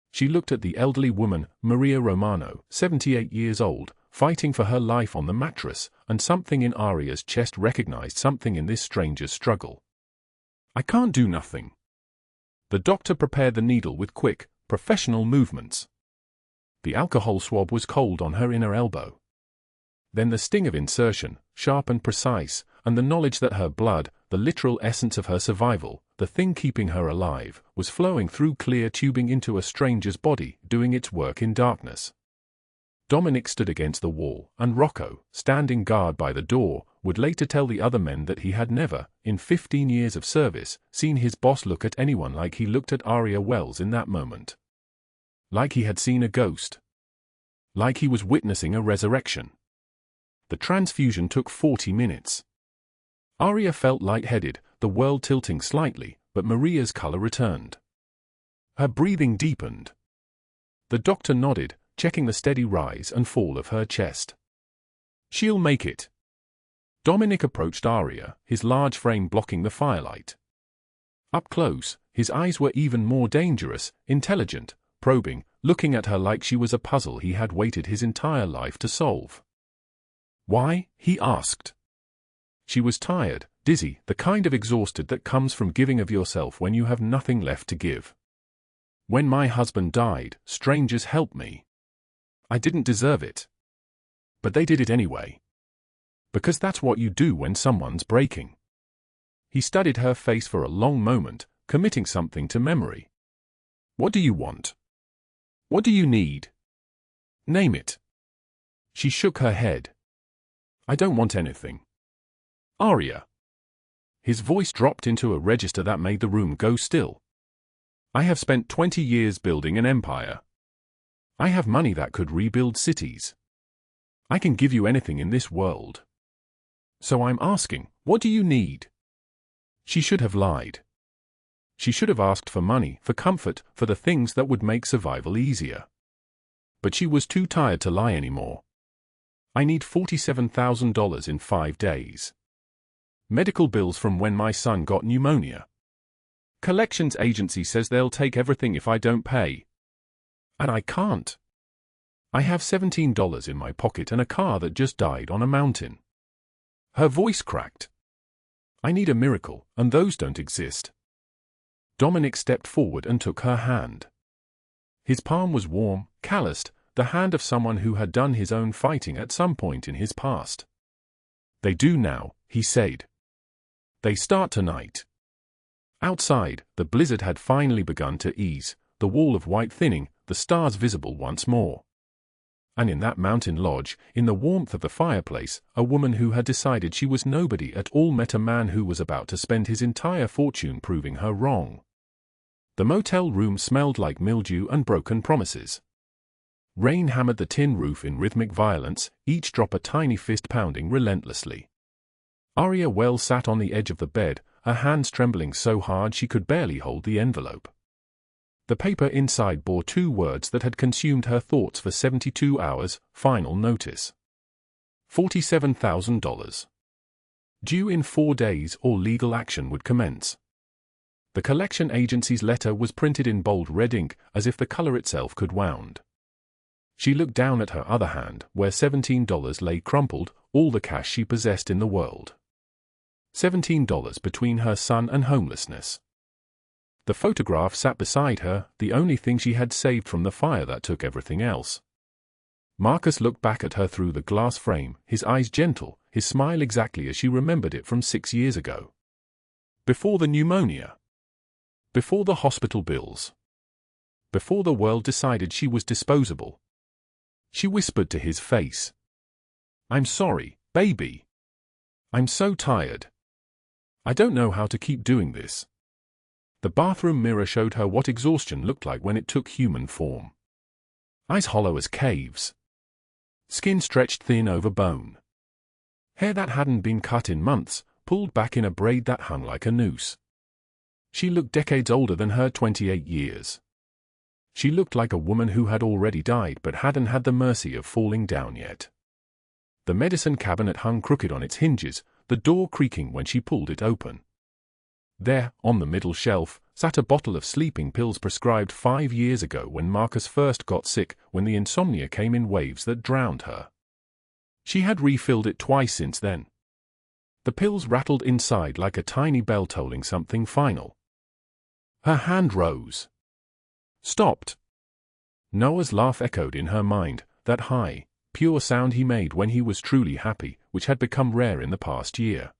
She looked at the elderly woman, Maria Romano, 78 years old, fighting for her life on the mattress, and something in Aria's chest recognized something in this stranger's struggle. "I can't do nothing." The doctor prepared the needle with quick, professional movements. The alcohol swab was cold on her inner elbow. Then the sting of insertion, sharp and precise, and the knowledge that her blood, the literal essence of her survival, the thing keeping her alive, was flowing through clear tubing into a stranger's body, doing its work in darkness. Dominic stood against the wall, and Rocco, standing guard by the door, would later tell the other men that he had never, in 15 years of service, seen his boss look at anyone like he looked at Aria Wells in that moment. Like he had seen a ghost. Like he was witnessing a resurrection. The transfusion took 40 minutes. Aria felt lightheaded, the world tilting slightly, but Maria's color returned. Her breathing deepened. The doctor nodded, checking the steady rise and fall of her chest. "She'll make it." Dominic approached Aria, his large frame blocking the firelight. Up close, his eyes were even more dangerous, intelligent, probing, looking at her like she was a puzzle he had waited his entire life to solve. "Why?" he asked. She was tired, dizzy, the kind of exhausted that comes from giving of yourself when you have nothing left to give. "When my husband died, strangers helped me. I didn't deserve it. But they did it anyway. Because that's what you do when someone's breaking." He studied her face for a long moment, committing something to memory. "What do you want? What do you need? Name it." She shook her head. "I don't want anything." "Aria." His voice dropped into a register that made the room go still. "I have spent 20 years building an empire. I have money that could rebuild cities. I can give you anything in this world. So I'm asking, what do you need?" She should have lied. She should have asked for money, for comfort, for the things that would make survival easier. But she was too tired to lie anymore. "I need $47,000 in 5 days. Medical bills from when my son got pneumonia. Collections agency says they'll take everything if I don't pay. And I can't. I have $17 in my pocket and a car that just died on a mountain." Her voice cracked. "I need a miracle, and those don't exist." Dominic stepped forward and took her hand. His palm was warm, calloused, the hand of someone who had done his own fighting at some point in his past. "They do now," he said. "They start tonight." Outside, the blizzard had finally begun to ease, the wall of white thinning, the stars visible once more. And in that mountain lodge, in the warmth of the fireplace, a woman who had decided she was nobody at all met a man who was about to spend his entire fortune proving her wrong. The motel room smelled like mildew and broken promises. Rain hammered the tin roof in rhythmic violence, each drop a tiny fist pounding relentlessly. Aria Wells sat on the edge of the bed, her hands trembling so hard she could barely hold the envelope. The paper inside bore 2 words that had consumed her thoughts for 72 hours, final notice. $47,000. Due in 4 days or legal action would commence. The collection agency's letter was printed in bold red ink, as if the color itself could wound. She looked down at her other hand, where $17 lay crumpled, all the cash she possessed in the world. $17 between her son and homelessness. The photograph sat beside her, the only thing she had saved from the fire that took everything else. Marcus looked back at her through the glass frame, his eyes gentle, his smile exactly as she remembered it from 6 years ago. Before the pneumonia. Before the hospital bills. Before the world decided she was disposable. She whispered to his face. "I'm sorry, baby. I'm so tired. I don't know how to keep doing this." The bathroom mirror showed her what exhaustion looked like when it took human form. Eyes hollow as caves. Skin stretched thin over bone. Hair that hadn't been cut in months, pulled back in a braid that hung like a noose. She looked decades older than her 28 years. She looked like a woman who had already died but hadn't had the mercy of falling down yet. The medicine cabinet hung crooked on its hinges, the door creaking when she pulled it open. There, on the middle shelf, sat a bottle of sleeping pills prescribed 5 years ago when Marcus first got sick, when the insomnia came in waves that drowned her. She had refilled it twice since then. The pills rattled inside like a tiny bell tolling something final. Her hand rose. Stopped. Noah's laugh echoed in her mind, that high, pure sound he made when he was truly happy, which had become rare in the past year.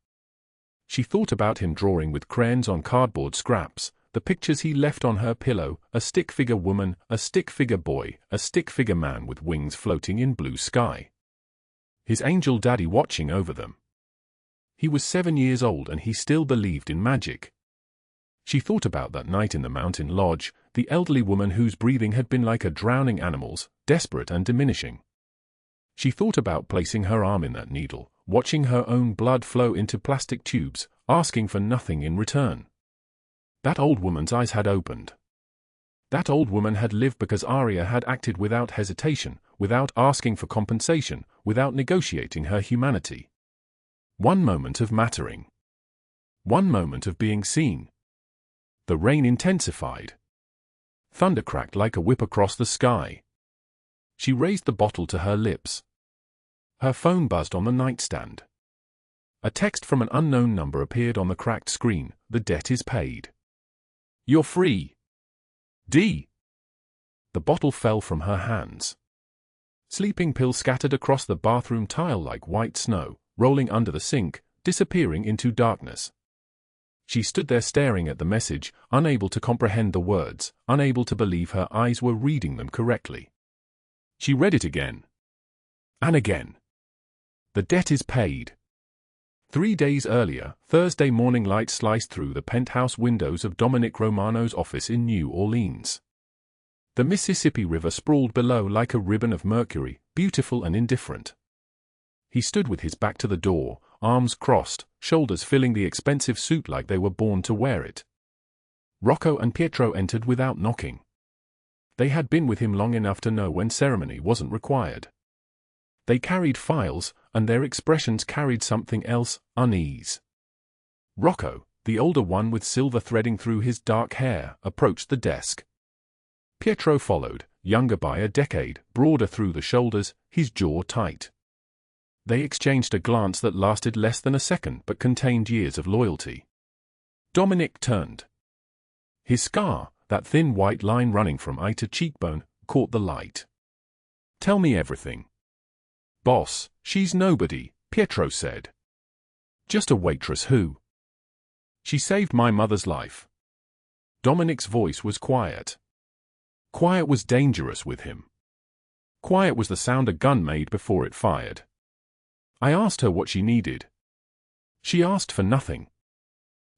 She thought about him drawing with crayons on cardboard scraps, the pictures he left on her pillow, a stick-figure woman, a stick-figure boy, a stick-figure man with wings floating in blue sky. His angel daddy watching over them. He was 7 years old and he still believed in magic. She thought about that night in the mountain lodge, the elderly woman whose breathing had been like a drowning animal's, desperate and diminishing. She thought about placing her arm in that needle, watching her own blood flow into plastic tubes, asking for nothing in return. That old woman's eyes had opened. That old woman had lived because Aria had acted without hesitation, without asking for compensation, without negotiating her humanity. One moment of mattering. One moment of being seen. The rain intensified. Thunder cracked like a whip across the sky. She raised the bottle to her lips. Her phone buzzed on the nightstand. A text from an unknown number appeared on the cracked screen. The debt is paid. You're free. D. The bottle fell from her hands. Sleeping pills scattered across the bathroom tile like white snow, rolling under the sink, disappearing into darkness. She stood there staring at the message, unable to comprehend the words, unable to believe her eyes were reading them correctly. She read it again. And again. The debt is paid. 3 days earlier, Thursday morning light sliced through the penthouse windows of Dominic Romano's office in New Orleans. The Mississippi River sprawled below like a ribbon of mercury, beautiful and indifferent. He stood with his back to the door, arms crossed, shoulders filling the expensive suit like they were born to wear it. Rocco and Pietro entered without knocking. They had been with him long enough to know when ceremony wasn't required. They carried files, and their expressions carried something else, unease. Rocco, the older one with silver threading through his dark hair, approached the desk. Pietro followed, younger by a decade, broader through the shoulders, his jaw tight. They exchanged a glance that lasted less than a second but contained years of loyalty. Dominic turned. His scar, that thin white line running from eye to cheekbone, caught the light. Tell me everything. Boss, she's nobody, Pietro said. Just a waitress who? She saved my mother's life. Dominic's voice was quiet. Quiet was dangerous with him. Quiet was the sound a gun made before it fired. I asked her what she needed. She asked for nothing.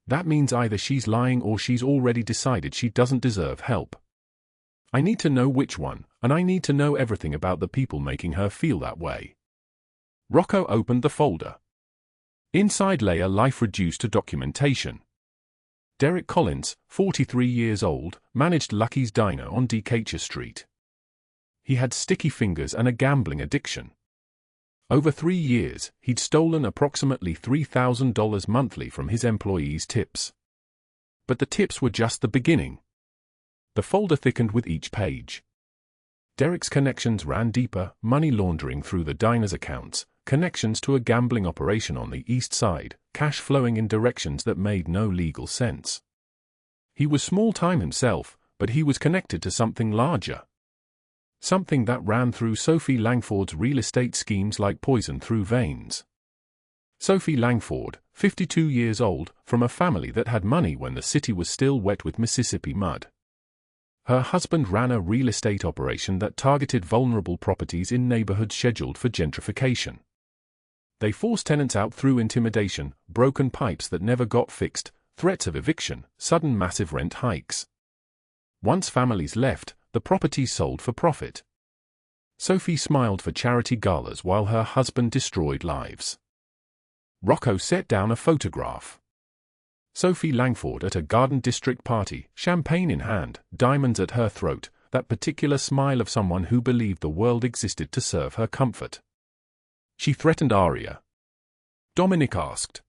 That means either she's lying or she's already decided she doesn't deserve help. I need to know which one, and I need to know everything about the people making her feel that way. Rocco opened the folder. Inside lay a life reduced to documentation. Derek Collins, 43 years old, managed Lucky's Diner on Decatur Street. He had sticky fingers and a gambling addiction. Over 3 years, he'd stolen approximately $3,000 monthly from his employees' tips. But the tips were just the beginning. The folder thickened with each page. Derek's connections ran deeper, money laundering through the diner's accounts, connections to a gambling operation on the east side, cash flowing in directions that made no legal sense. He was small-time himself, but he was connected to something larger. Something that ran through Sophie Langford's real estate schemes like poison through veins. Sophie Langford, 52 years old, from a family that had money when the city was still wet with Mississippi mud. Her husband ran a real estate operation that targeted vulnerable properties in neighborhoods scheduled for gentrification. They forced tenants out through intimidation, broken pipes that never got fixed, threats of eviction, sudden massive rent hikes. Once families left, the properties sold for profit. Sophie smiled for charity galas while her husband destroyed lives. Rocco set down a photograph. Sophie Langford at a Garden District party, champagne in hand, diamonds at her throat, that particular smile of someone who believed the world existed to serve her comfort. She threatened Aria. Dominic asked.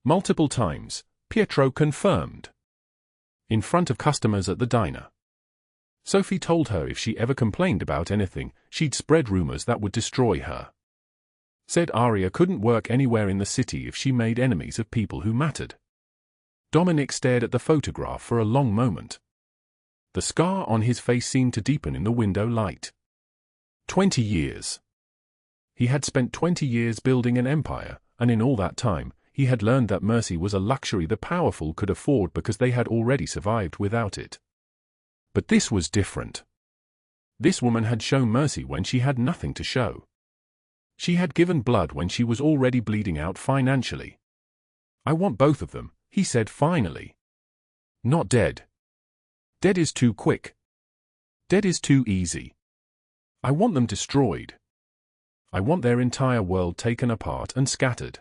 Multiple times, Pietro confirmed. In front of customers at the diner. Sophie told her if she ever complained about anything, she'd spread rumors that would destroy her. Said Aria couldn't work anywhere in the city if she made enemies of people who mattered. Dominic stared at the photograph for a long moment. The scar on his face seemed to deepen in the window light. 20 years. He had spent 20 years building an empire, and in all that time, he had learned that mercy was a luxury the powerful could afford because they had already survived without it. But this was different. This woman had shown mercy when she had nothing to show. She had given blood when she was already bleeding out financially. I want both of them, he said finally. Not dead. Dead is too quick. Dead is too easy. I want them destroyed. I want their entire world taken apart and scattered.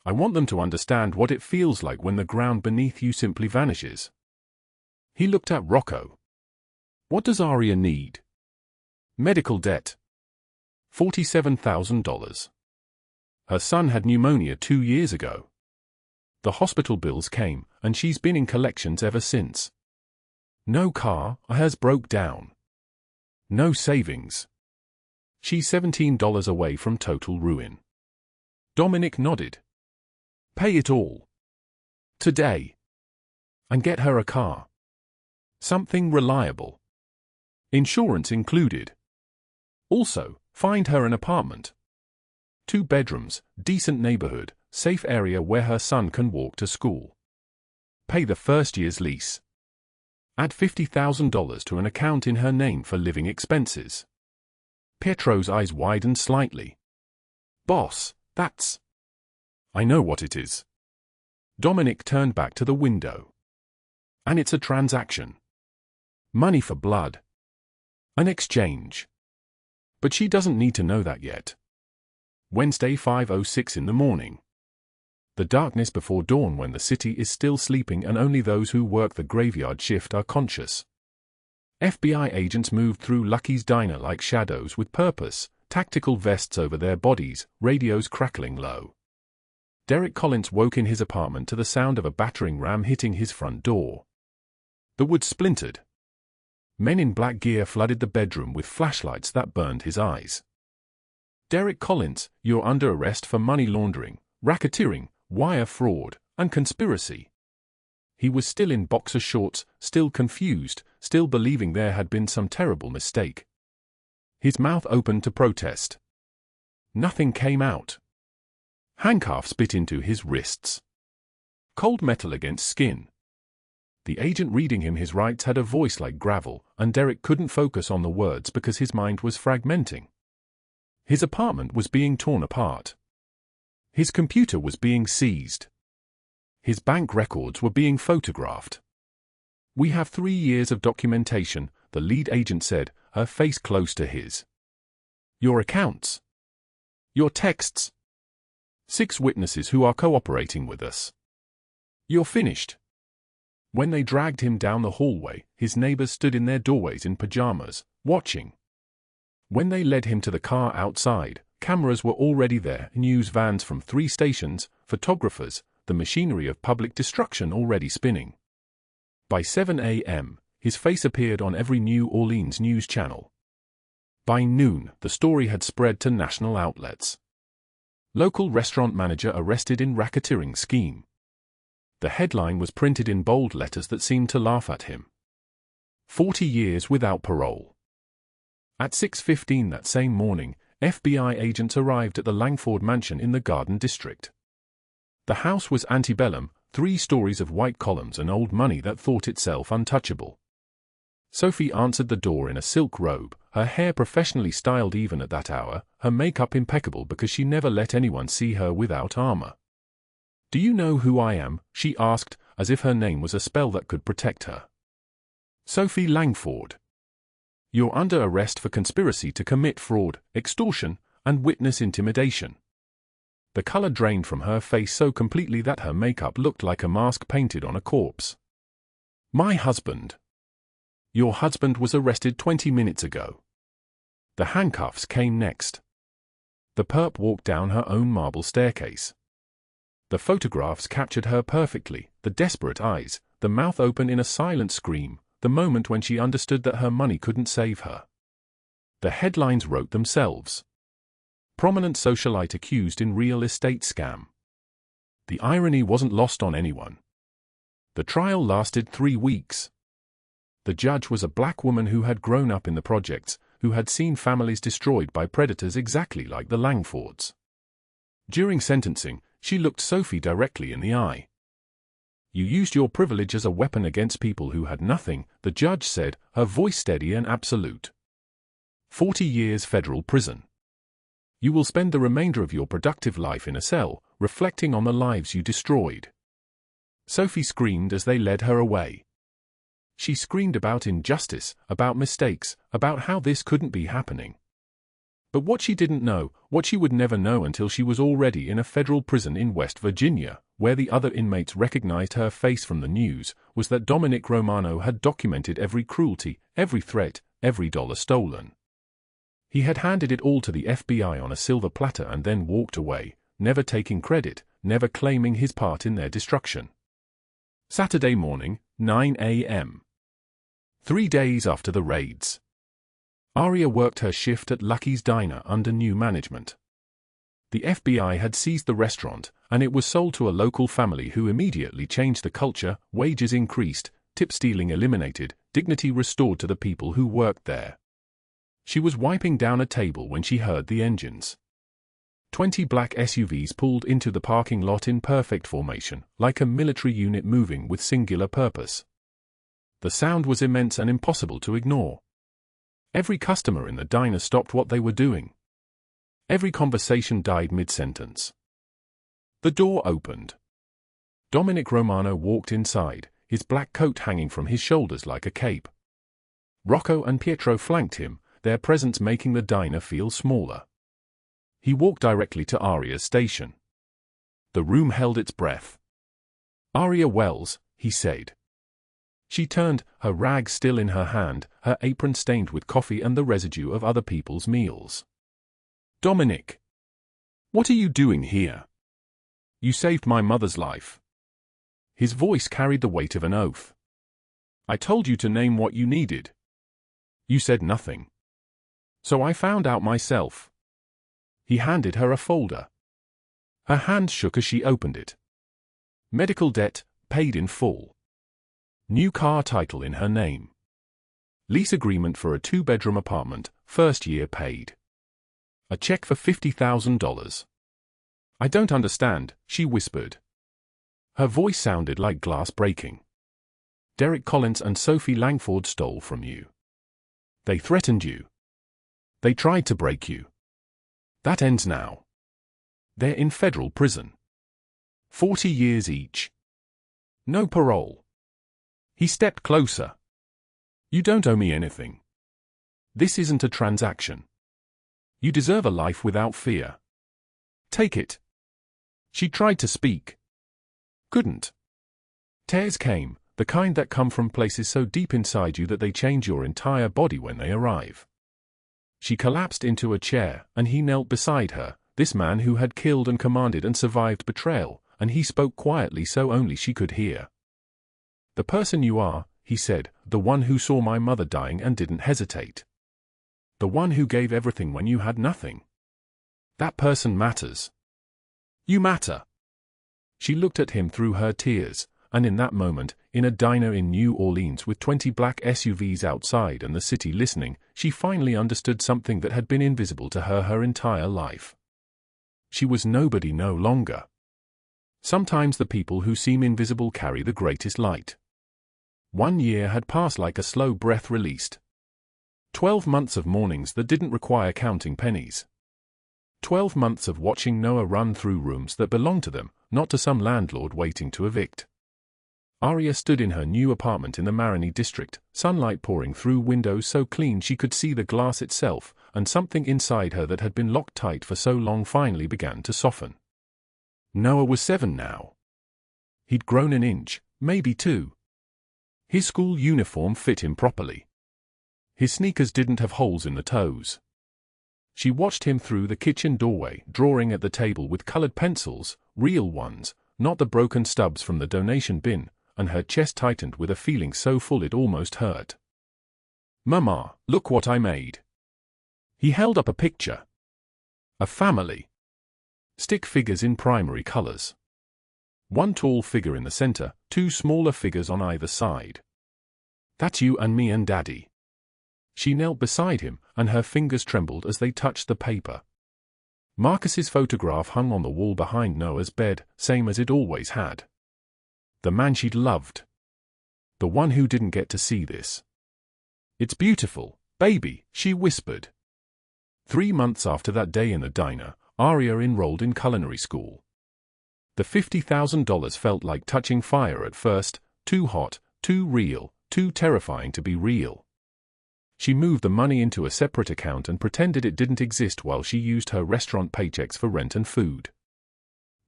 I want them to understand what it feels like when the ground beneath you simply vanishes. He looked at Rocco. What does Aria need? Medical debt. $47,000. Her son had pneumonia 2 years ago. The hospital bills came, and she's been in collections ever since. No car, hers broke down. No savings. She's $17 away from total ruin. Dominic nodded. Pay it all. Today. And get her a car. Something reliable. Insurance included. Also, find her an apartment. 2 bedrooms, decent neighborhood, safe area where her son can walk to school. Pay the first year's lease. Add $50,000 to an account in her name for living expenses. Pietro's eyes widened slightly. Boss, that's... I know what it is. Dominic turned back to the window. And it's a transaction. Money for blood. An exchange. But she doesn't need to know that yet. Wednesday 5:06 in the morning. The darkness before dawn when the city is still sleeping and only those who work the graveyard shift are conscious. FBI agents moved through Lucky's diner like shadows with purpose, tactical vests over their bodies, radios crackling low. Derek Collins woke in his apartment to the sound of a battering ram hitting his front door. The wood splintered. Men in black gear flooded the bedroom with flashlights that burned his eyes. Derek Collins, you're under arrest for money laundering, racketeering, wire fraud, and conspiracy. He was still in boxer shorts, still confused, still believing there had been some terrible mistake. His mouth opened to protest. Nothing came out. Handcuffs bit into his wrists. Cold metal against skin. The agent reading him his rights had a voice like gravel, and Derek couldn't focus on the words because his mind was fragmenting. His apartment was being torn apart. His computer was being seized. His bank records were being photographed. We have 3 years of documentation, the lead agent said, her face close to his. Your accounts. Your texts. 6 witnesses who are cooperating with us. You're finished. When they dragged him down the hallway, his neighbors stood in their doorways in pajamas, watching. When they led him to the car outside, cameras were already there, news vans from 3 stations, photographers, the machinery of public destruction already spinning. By 7 a.m., his face appeared on every New Orleans news channel. By noon, the story had spread to national outlets. Local restaurant manager arrested in racketeering scheme. The headline was printed in bold letters that seemed to laugh at him. 40 years without parole. At 6:15 that same morning, FBI agents arrived at the Langford mansion in the Garden District. The house was antebellum, 3 stories of white columns and old money that thought itself untouchable. Sophie answered the door in a silk robe, her hair professionally styled even at that hour, her makeup impeccable because she never let anyone see her without armor. Do you know who I am? She asked, as if her name was a spell that could protect her. Sophie Langford. You're under arrest for conspiracy to commit fraud, extortion, and witness intimidation. The color drained from her face so completely that her makeup looked like a mask painted on a corpse. My husband. Your husband was arrested 20 minutes ago. The handcuffs came next. The perp walked down her own marble staircase. The photographs captured her perfectly, the desperate eyes, the mouth open in a silent scream, the moment when she understood that her money couldn't save her. The headlines wrote themselves. Prominent socialite accused in real estate scam. The irony wasn't lost on anyone. The trial lasted 3 weeks. The judge was a black woman who had grown up in the projects, who had seen families destroyed by predators exactly like the Langfords. During sentencing, she looked Sophie directly in the eye. "You used your privilege as a weapon against people who had nothing," the judge said, her voice steady and absolute. 40 years federal prison. You will spend the remainder of your productive life in a cell, reflecting on the lives you destroyed. Sophie screamed as they led her away. She screamed about injustice, about mistakes, about how this couldn't be happening. But what she didn't know, what she would never know until she was already in a federal prison in West Virginia, where the other inmates recognized her face from the news, was that Dominic Romano had documented every cruelty, every threat, every dollar stolen. He had handed it all to the FBI on a silver platter and then walked away, never taking credit, never claiming his part in their destruction. Saturday morning, 9 a.m. 3 days after the raids. Aria worked her shift at Lucky's Diner under new management. The FBI had seized the restaurant, and it was sold to a local family who immediately changed the culture. Wages increased, tip stealing eliminated, dignity restored to the people who worked there. She was wiping down a table when she heard the engines. 20 black SUVs pulled into the parking lot in perfect formation, like a military unit moving with singular purpose. The sound was immense and impossible to ignore. Every customer in the diner stopped what they were doing. Every conversation died mid-sentence. The door opened. Dominic Romano walked inside, his black coat hanging from his shoulders like a cape. Rocco and Pietro flanked him, their presence making the diner feel smaller. He walked directly to Aria's station. The room held its breath. "Aria Wells," he said. She turned, her rag still in her hand, her apron stained with coffee and the residue of other people's meals. "Dominic, what are you doing here? You saved my mother's life." His voice carried the weight of an oath. "I told you to name what you needed. You said nothing. So I found out myself." He handed her a folder. Her hand shook as she opened it. Medical debt, paid in full. New car title in her name. Lease agreement for a 2-bedroom apartment, first year paid. A check for $50,000. "I don't understand," she whispered. Her voice sounded like glass breaking. "Derek Collins and Sophie Langford stole from you. They threatened you. They tried to break you. That ends now. They're in federal prison. 40 years each. No parole." He stepped closer. "You don't owe me anything. This isn't a transaction. You deserve a life without fear. Take it." She tried to speak. Couldn't. Tears came, the kind that come from places so deep inside you that they change your entire body when they arrive. She collapsed into a chair, and he knelt beside her, this man who had killed and commanded and survived betrayal, and he spoke quietly so only she could hear. "The person you are," he said, "the one who saw my mother dying and didn't hesitate. The one who gave everything when you had nothing. That person matters. You matter." She looked at him through her tears, and in that moment, in a diner in New Orleans with 20 black SUVs outside and the city listening, she finally understood something that had been invisible to her entire life. She was nobody no longer. Sometimes the people who seem invisible carry the greatest light. 1 year had passed like a slow breath released. 12 months of mornings that didn't require counting pennies. 12 months of watching Noah run through rooms that belonged to them, not to some landlord waiting to evict. Aria stood in her new apartment in the Marigny district, sunlight pouring through windows so clean she could see the glass itself, and something inside her that had been locked tight for so long finally began to soften. Noah was 7 now. He'd grown an inch, maybe 2. His school uniform fit him properly. His sneakers didn't have holes in the toes. She watched him through the kitchen doorway, drawing at the table with colored pencils, real ones, not the broken stubs from the donation bin, and her chest tightened with a feeling so full it almost hurt. "Mama, look what I made." He held up a picture. A family. Stick figures in primary colors. One tall figure in the center, two smaller figures on either side. "That's you and me and Daddy." She knelt beside him, and her fingers trembled as they touched the paper. Marcus's photograph hung on the wall behind Noah's bed, same as it always had. The man she'd loved. The one who didn't get to see this. "It's beautiful, baby," she whispered. 3 months after that day in the diner, Aria enrolled in culinary school. The $50,000 felt like touching fire at first, too hot, too real, too terrifying to be real. She moved the money into a separate account and pretended it didn't exist while she used her restaurant paychecks for rent and food.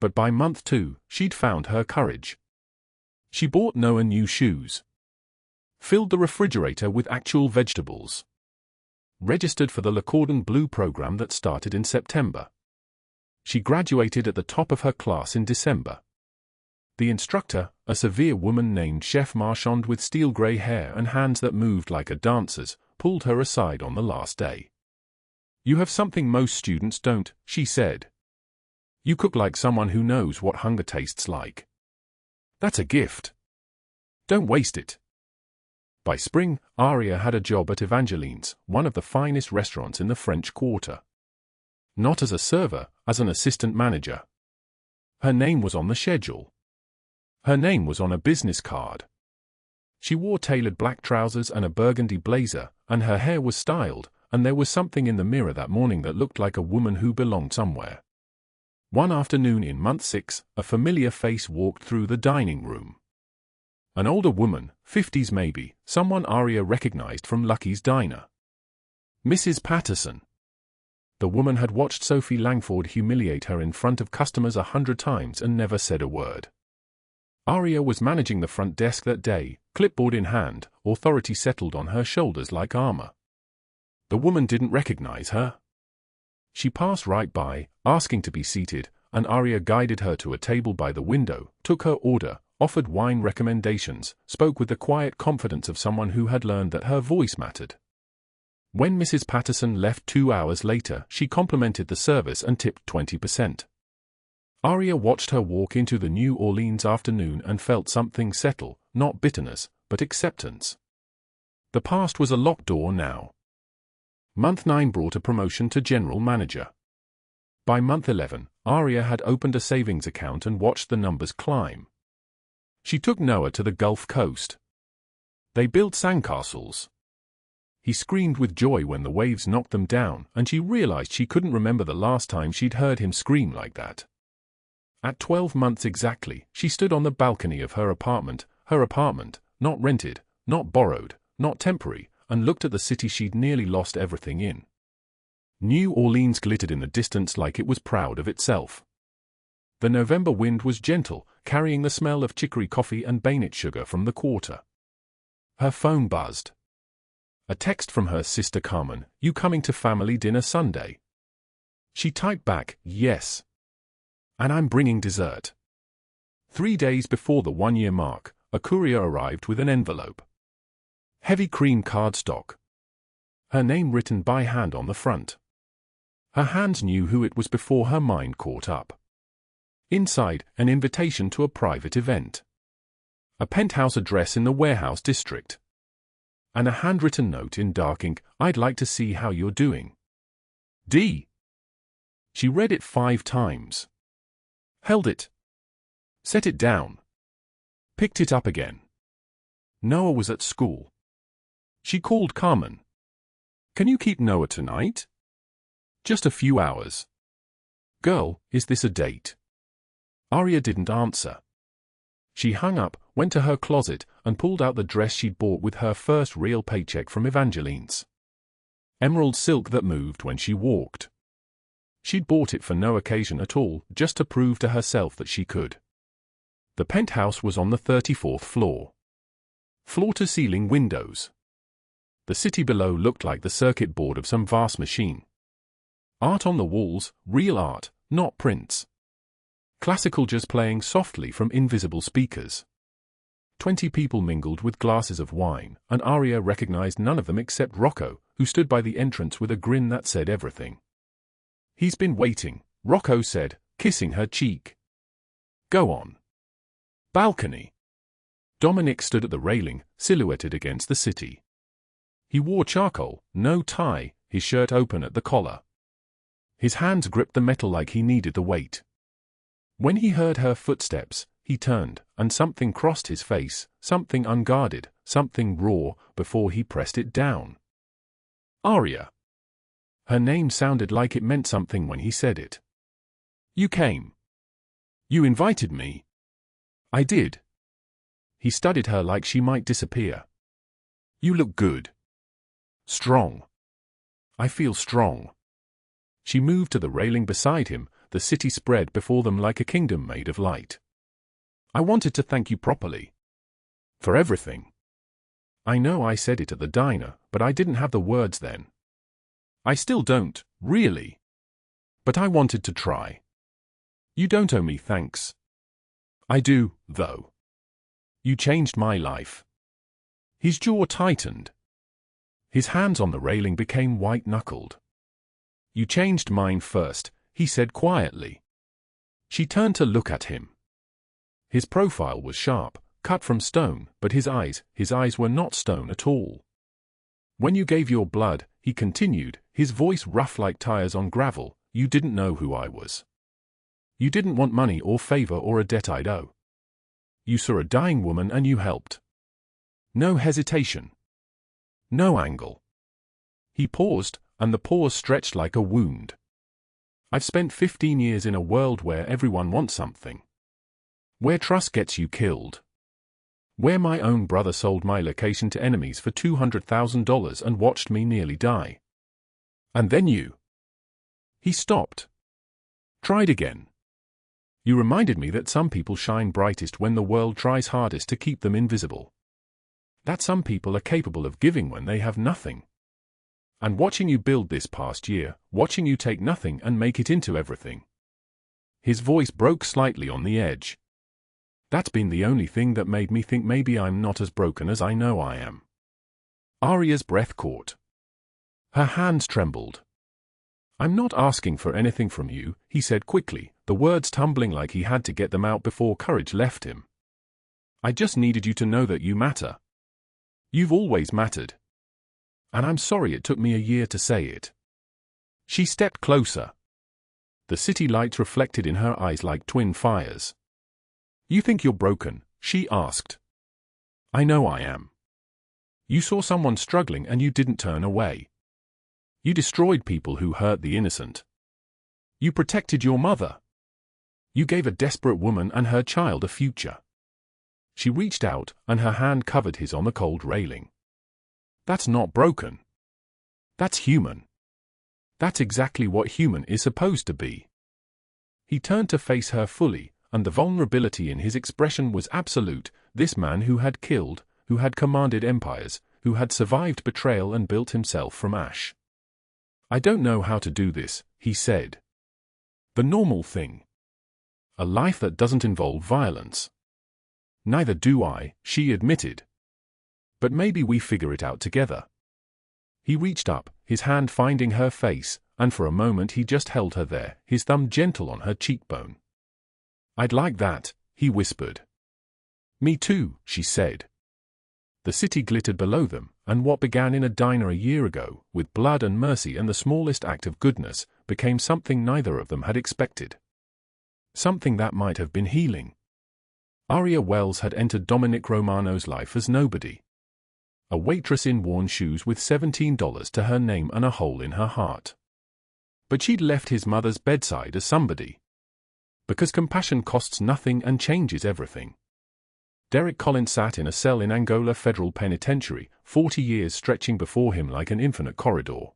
But by month 2, she'd found her courage. She bought Noah new shoes. Filled the refrigerator with actual vegetables. Registered for the Le Cordon Bleu program that started in September. She graduated at the top of her class in December. The instructor, a severe woman named Chef Marchand with steel gray hair and hands that moved like a dancer's, pulled her aside on the last day. "You have something most students don't," she said. "You cook like someone who knows what hunger tastes like. That's a gift. Don't waste it." By spring, Aria had a job at Evangeline's, one of the finest restaurants in the French Quarter. Not as a server, as an assistant manager. Her name was on the schedule. Her name was on a business card. She wore tailored black trousers and a burgundy blazer, and her hair was styled, and there was something in the mirror that morning that looked like a woman who belonged somewhere. One afternoon in month 6, a familiar face walked through the dining room. An older woman, 50s maybe, someone Aria recognized from Lucky's diner. Mrs. Patterson. The woman had watched Sophie Langford humiliate her in front of customers 100 times and never said a word. Aria was managing the front desk that day, clipboard in hand, authority settled on her shoulders like armor. The woman didn't recognize her. She passed right by, asking to be seated, and Aria guided her to a table by the window, took her order, offered wine recommendations, spoke with the quiet confidence of someone who had learned that her voice mattered. When Mrs. Patterson left 2 hours later, she complimented the service and tipped 20%. Aria watched her walk into the New Orleans afternoon and felt something settle, not bitterness, but acceptance. The past was a locked door now. Month 9 brought a promotion to general manager. By month 11, Aria had opened a savings account and watched the numbers climb. She took Noah to the Gulf Coast. They built sandcastles. He screamed with joy when the waves knocked them down, and she realized she couldn't remember the last time she'd heard him scream like that. At 12 months exactly, she stood on the balcony of her apartment, not rented, not borrowed, not temporary, and looked at the city she'd nearly lost everything in. New Orleans glittered in the distance like it was proud of itself. The November wind was gentle, carrying the smell of chicory coffee and bayonet sugar from the quarter. Her phone buzzed. A text from her sister Carmen, "You coming to family dinner Sunday?" She typed back, "Yes. And I'm bringing dessert." 3 days before the 1-year mark, a courier arrived with an envelope. Heavy cream cardstock. Her name written by hand on the front. Her hands knew who it was before her mind caught up. Inside, an invitation to a private event. A penthouse address in the warehouse district. And a handwritten note in dark ink, "I'd like to see how you're doing. D." She read it 5 times. Held it. Set it down. Picked it up again. Noah was at school. She called Carmen. "Can you keep Noah tonight? Just a few hours." "Girl, is this a date?" Aria didn't answer. She hung up, went to her closet, and pulled out the dress she'd bought with her first real paycheck from Evangeline's. Emerald silk that moved when she walked. She'd bought it for no occasion at all, just to prove to herself that she could. The penthouse was on the 34th floor. Floor-to-ceiling windows. The city below looked like the circuit board of some vast machine. Art on the walls, real art, not prints. Classical jazz playing softly from invisible speakers. 20 people mingled with glasses of wine, and Aria recognized none of them except Rocco, who stood by the entrance with a grin that said everything. "He's been waiting," Rocco said, kissing her cheek. "Go on." Balcony. Dominic stood at the railing, silhouetted against the city. He wore charcoal, no tie, his shirt open at the collar. His hands gripped the metal like he needed the weight. When he heard her footsteps, he turned, and something crossed his face, something unguarded, something raw, before he pressed it down. Aria. Her name sounded like it meant something when he said it. "You came. You invited me." "I did." He studied her like she might disappear. "You look good. Strong." "I feel strong." She moved to the railing beside him, the city spread before them like a kingdom made of light. "I wanted to thank you properly. For everything. I know I said it at the diner, but I didn't have the words then. I still don't, really. But I wanted to try. You don't owe me thanks." "I do, though. You changed my life." His jaw tightened. His hands on the railing became white-knuckled. "You changed mine first," he said quietly. She turned to look at him. His profile was sharp, cut from stone, but his eyes were not stone at all. "When you gave your blood," he continued, his voice rough like tires on gravel, "you didn't know who I was. You didn't want money or favor or a debt I'd owe. You saw a dying woman and you helped. No hesitation. No angle." He paused, and the pause stretched like a wound. "I've spent 15 years in a world where everyone wants something. Where trust gets you killed. Where my own brother sold my location to enemies for $200,000 and watched me nearly die. And then you." He stopped. "Tried again. You reminded me that some people shine brightest when the world tries hardest to keep them invisible. That some people are capable of giving when they have nothing. And watching you build this past year, watching you take nothing and make it into everything." His voice broke slightly on the edge. "That's been the only thing that made me think maybe I'm not as broken as I know I am." Aria's breath caught. Her hands trembled. "I'm not asking for anything from you," he said quickly, the words tumbling like he had to get them out before courage left him. "I just needed you to know that you matter. You've always mattered. And I'm sorry it took me a year to say it." She stepped closer. The city lights reflected in her eyes like twin fires. "You think you're broken?" she asked. "I know I am. You saw someone struggling and you didn't turn away. You destroyed people who hurt the innocent. You protected your mother. You gave a desperate woman and her child a future." She reached out, and her hand covered his on the cold railing. "That's not broken. That's human. That's exactly what human is supposed to be." He turned to face her fully, and the vulnerability in his expression was absolute. This man who had killed, who had commanded empires, who had survived betrayal and built himself from ash. "I don't know how to do this," he said. "The normal thing. A life that doesn't involve violence." "Neither do I," she admitted. "But maybe we figure it out together." He reached up, his hand finding her face, and for a moment he just held her there, his thumb gentle on her cheekbone. "I'd like that," he whispered. "Me too," she said. The city glittered below them, and what began in a diner a year ago, with blood and mercy and the smallest act of goodness, became something neither of them had expected. Something that might have been healing. Aria Wells had entered Dominic Romano's life as nobody. A waitress in worn shoes with $17 to her name and a hole in her heart. But she'd left his mother's bedside as somebody. Because compassion costs nothing and changes everything. Derek Collins sat in a cell in Angola Federal Penitentiary, 40 years stretching before him like an infinite corridor.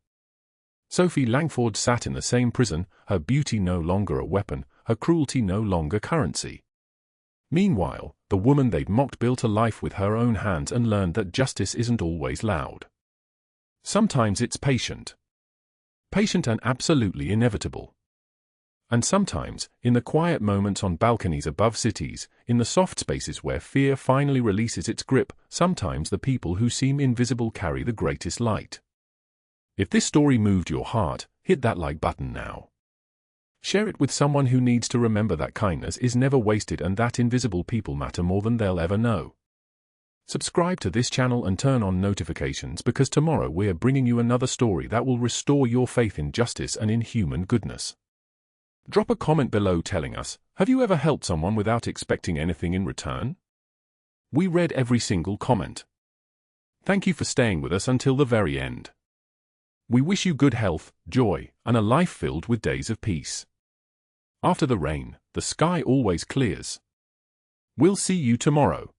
Sophie Langford sat in the same prison, her beauty no longer a weapon, her cruelty no longer currency. Meanwhile, the woman they'd mocked built a life with her own hands and learned that justice isn't always loud. Sometimes it's patient. patient and absolutely inevitable. And sometimes, in the quiet moments on balconies above cities, in the soft spaces where fear finally releases its grip, sometimes the people who seem invisible carry the greatest light. If this story moved your heart, hit that like button now. Share it with someone who needs to remember that kindness is never wasted and that invisible people matter more than they'll ever know. Subscribe to this channel and turn on notifications because tomorrow we are bringing you another story that will restore your faith in justice and in human goodness. Drop a comment below telling us, have you ever helped someone without expecting anything in return? We read every single comment. Thank you for staying with us until the very end. We wish you good health, joy, and a life filled with days of peace. After the rain, the sky always clears. We'll see you tomorrow.